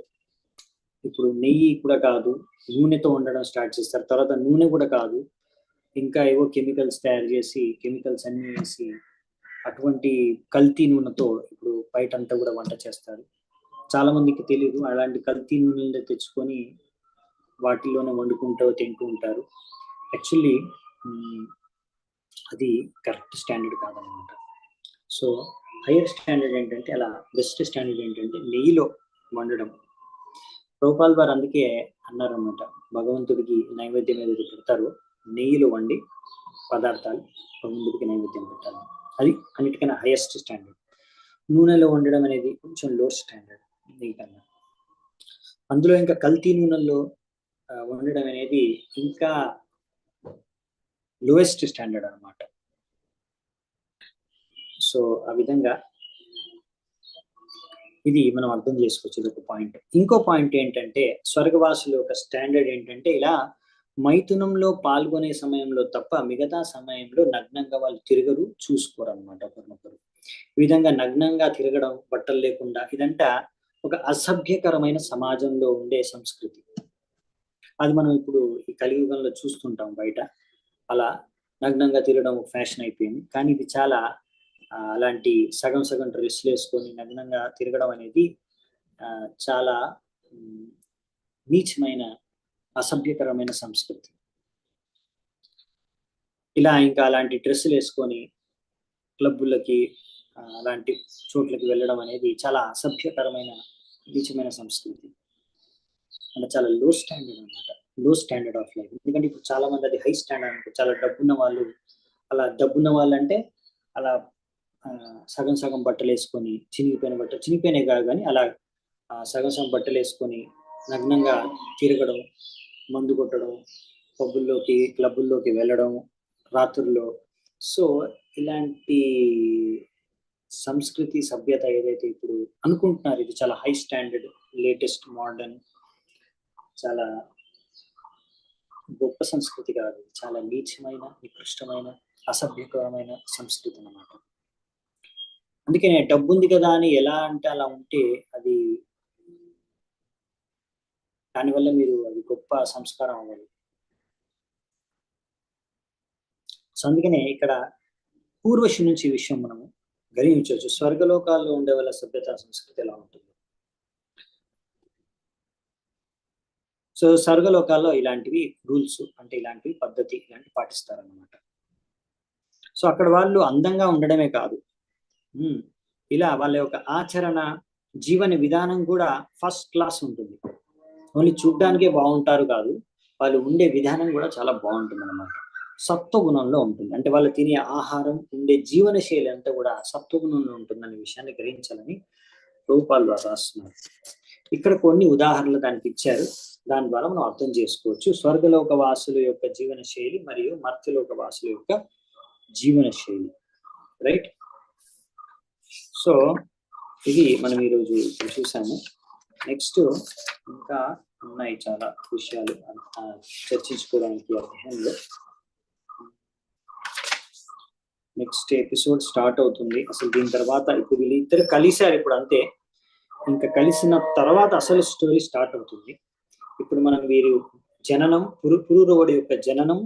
ఇప్పుడు నెయ్యి కూడా కాదు, నూనెతో వండడం స్టార్ట్ చేస్తారు. తర్వాత నూనె కూడా కాదు, ఇంకా ఏవో కెమికల్స్ తయారు చేసి, కెమికల్స్ అన్ని వేసి, అటువంటి కల్తీ నూనెతో ఇప్పుడు బయట అంతా కూడా వంట చేస్తారు. చాలా మందికి తెలియదు, అలాంటి కల్తీ నూనెలు తెచ్చుకొని వాటిల్లోనే వండుకుంటూ తింటూ ఉంటారు. యాక్చువల్లీ అది కరెక్ట్ స్టాండర్డ్ కాదనమాట. సో హైయర్ స్టాండర్డ్ ఏంటంటే, అలా బెస్ట్ స్టాండర్డ్ ఏంటంటే నెయ్యిలో వండడం. ప్రభుపాల్ వారు అందుకే అన్నారన్నమాట, భగవంతుడికి నైవేద్యం ఏదైతే పెడతారో నెయ్యిలో వండి పదార్థాలు భగవంతుడికి నైవేద్యం పెట్టాలి. అది అన్నిటికన్నా హైయెస్ట్ స్టాండర్డ్. నూనెలో వండడం అనేది కొంచెం లో స్టాండర్డ్ నెయ్యి కన్నా. అందులో ఇంకా కల్తీ నూనెల్లో వండడం అనేది ఇంకా లోయెస్ట్ స్టాండర్డ్ అనమాట. సో ఆ విధంగా ఇది మనం అర్థం చేసుకోవచ్చు. ఇది ఒక పాయింట్. ఇంకో పాయింట్ ఏంటంటే, స్వర్గవాసుల యొక్క స్టాండర్డ్ ఏంటంటే, ఇలా మైథునంలో పాల్గొనే సమయంలో తప్ప మిగతా సమయంలో నగ్నంగా వాళ్ళు తిరగరు, చూసుకోరు అనమాట ఒకరినొకరు. ఈ విధంగా నగ్నంగా తిరగడం, బట్టలు లేకుండా, ఇదంతా ఒక అసభ్యకరమైన సమాజంలో ఉండే సంస్కృతి. అది మనం ఇప్పుడు ఈ కలియుగంలో చూస్తుంటాం బయట. అలా నగ్నంగా తిరగడం ఒక ఫ్యాషన్ అయిపోయింది. కానీ ఇది చాలా అలాంటి సగం సగం డ్రెస్సులు వేసుకొని నగ్నంగా తిరగడం అనేది చాలా నీచమైన, అసభ్యకరమైన సంస్కృతి. ఇలా ఇంకా అలాంటి డ్రెస్సులు వేసుకొని క్లబ్బులకి, అలాంటి చోట్లకి వెళ్ళడం అనేది చాలా అసభ్యకరమైన, నీచమైన సంస్కృతి. అంటే చాలా లో స్టాండర్డ్ అనమాట, లో స్టాండర్డ్ ఆఫ్ లైఫ్. ఎందుకంటే ఇప్పుడు చాలా మంది అది హై స్టాండర్డ్ అనుకో, చాలా డబ్బున్న వాళ్ళు, అలా డబ్బున్న వాళ్ళు అంటే అలా సగం సగం బట్టలు వేసుకొని, చినిగిపోయినాయి కాదు కానీ అలా సగం సగం బట్టలు వేసుకొని నగ్నంగా తిరగడం, మందు కొట్టడం, పబ్బుల్లోకి, క్లబ్బుల్లోకి వెళ్ళడం రాత్రుల్లో. సో ఇలాంటి సంస్కృతి, సభ్యత ఏదైతే ఇప్పుడు అనుకుంటున్నారు ఇది చాలా హై స్టాండర్డ్, లేటెస్ట్, మోడర్న్, చాలా గొప్ప సంస్కృతి కాదు, చాలా నీచమైన, నికృష్టమైన, అసభ్యకరమైన సంస్కృతి అన్నమాట. అందుకే డబ్బు ఉంది కదా అని ఎలా అంటే అలా ఉంటే అది, దానివల్ల మీరు అది గొప్ప సంస్కారం అవ్వాలి. సో అందుకనే ఇక్కడ పూర్వశి నుంచి ఈ విషయం మనము గ్రహించవచ్చు. స్వర్గలోకాల్లో ఉండే వాళ్ళ సభ్యత, సంస్కృతి ఎలా ఉంటుంది. సో స్వర్గలోకాల్లో ఇలాంటివి రూల్స్, అంటే ఇలాంటివి పద్ధతి, ఇలాంటివి పాటిస్తారన్నమాట. సో అక్కడ వాళ్ళు అందంగా ఉండడమే కాదు, ఇలా వాళ్ళ యొక్క ఆచరణ, జీవన విధానం కూడా ఫస్ట్ క్లాస్ ఉంటుంది. ఓన్లీ చూడ్డానికే బాగుంటారు కాదు, వాళ్ళు ఉండే విధానం కూడా చాలా బాగుంటుంది అన్నమాట. సత్వగుణంలో ఉంటుంది. అంటే వాళ్ళు తినే ఆహారం, ఉండే జీవన శైలి అంతా కూడా సత్వగుణంలో ఉంటుందనే విషయాన్ని గ్రహించాలని ప్రభుపాల్ వారు రాస్తున్నారు. ఇక్కడ కొన్ని ఉదాహరణలు దానికి ఇచ్చారు, దాని ద్వారా మనం అర్థం చేసుకోవచ్చు స్వర్గలోక వాసుల యొక్క జీవన శైలి మరియు మర్త్యలోక వాసుల యొక్క జీవన శైలి. రైట్. సో ఇది మనం ఈరోజు చూసాము. నెక్స్ట్ ఇంకా ఉన్నాయి చాలా విషయాలు చర్చించుకోవడానికి అధ్యాయంలో. నెక్స్ట్ ఎపిసోడ్ స్టార్ట్ అవుతుంది. అసలు దీని తర్వాత ఇప్పుడు వీళ్ళిద్దరు కలిశారు, ఇప్పుడు అంతే. ఇంకా కలిసిన తర్వాత అసలు స్టోరీ స్టార్ట్ అవుతుంది. ఇప్పుడు మనం వీరు జననం, పురూరవుడి యొక్క జననం,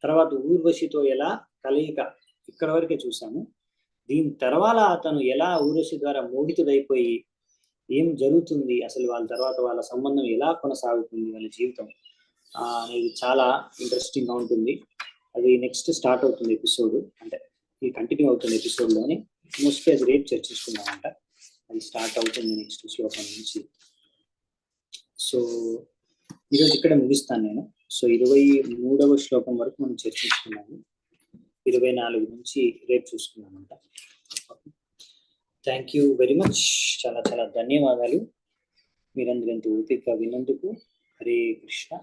తర్వాత ఊర్వశితో ఎలా కలయిక, ఇక్కడ వరకే చూసాము. దీని తర్వాత అతను ఎలా ఊర్వశి ద్వారా మోహితుడైపోయి ఏం జరుగుతుంది, అసలు వాళ్ళ తర్వాత వాళ్ళ సంబంధం ఎలా కొనసాగుతుంది, వాళ్ళ జీవితం అనేది చాలా ఇంట్రెస్టింగ్ గా ఉంటుంది. అది నెక్స్ట్ స్టార్ట్ అవుతుంది ఎపిసోడ్, అంటే ఇది కంటిన్యూ అవుతుంది ఎపిసోడ్లోని. మోస్ట్లీ అది రేపు చర్చించుకున్నామంట. అది స్టార్ట్ అవుతుంది నెక్స్ట్ శ్లోకం నుంచి. సో ఈరోజు ఇక్కడ ముగిస్తాను నేను. సో 23వ శ్లోకం వరకు మనం చర్చించుకున్నాము. 24 నుంచి రేపు చూసుకున్నామంట. Thank you very much. చాలా చాలా ధన్యవాదాలు మీరందరూ ఎంతో ఓపిక విన్నందుకు. హరే కృష్ణ.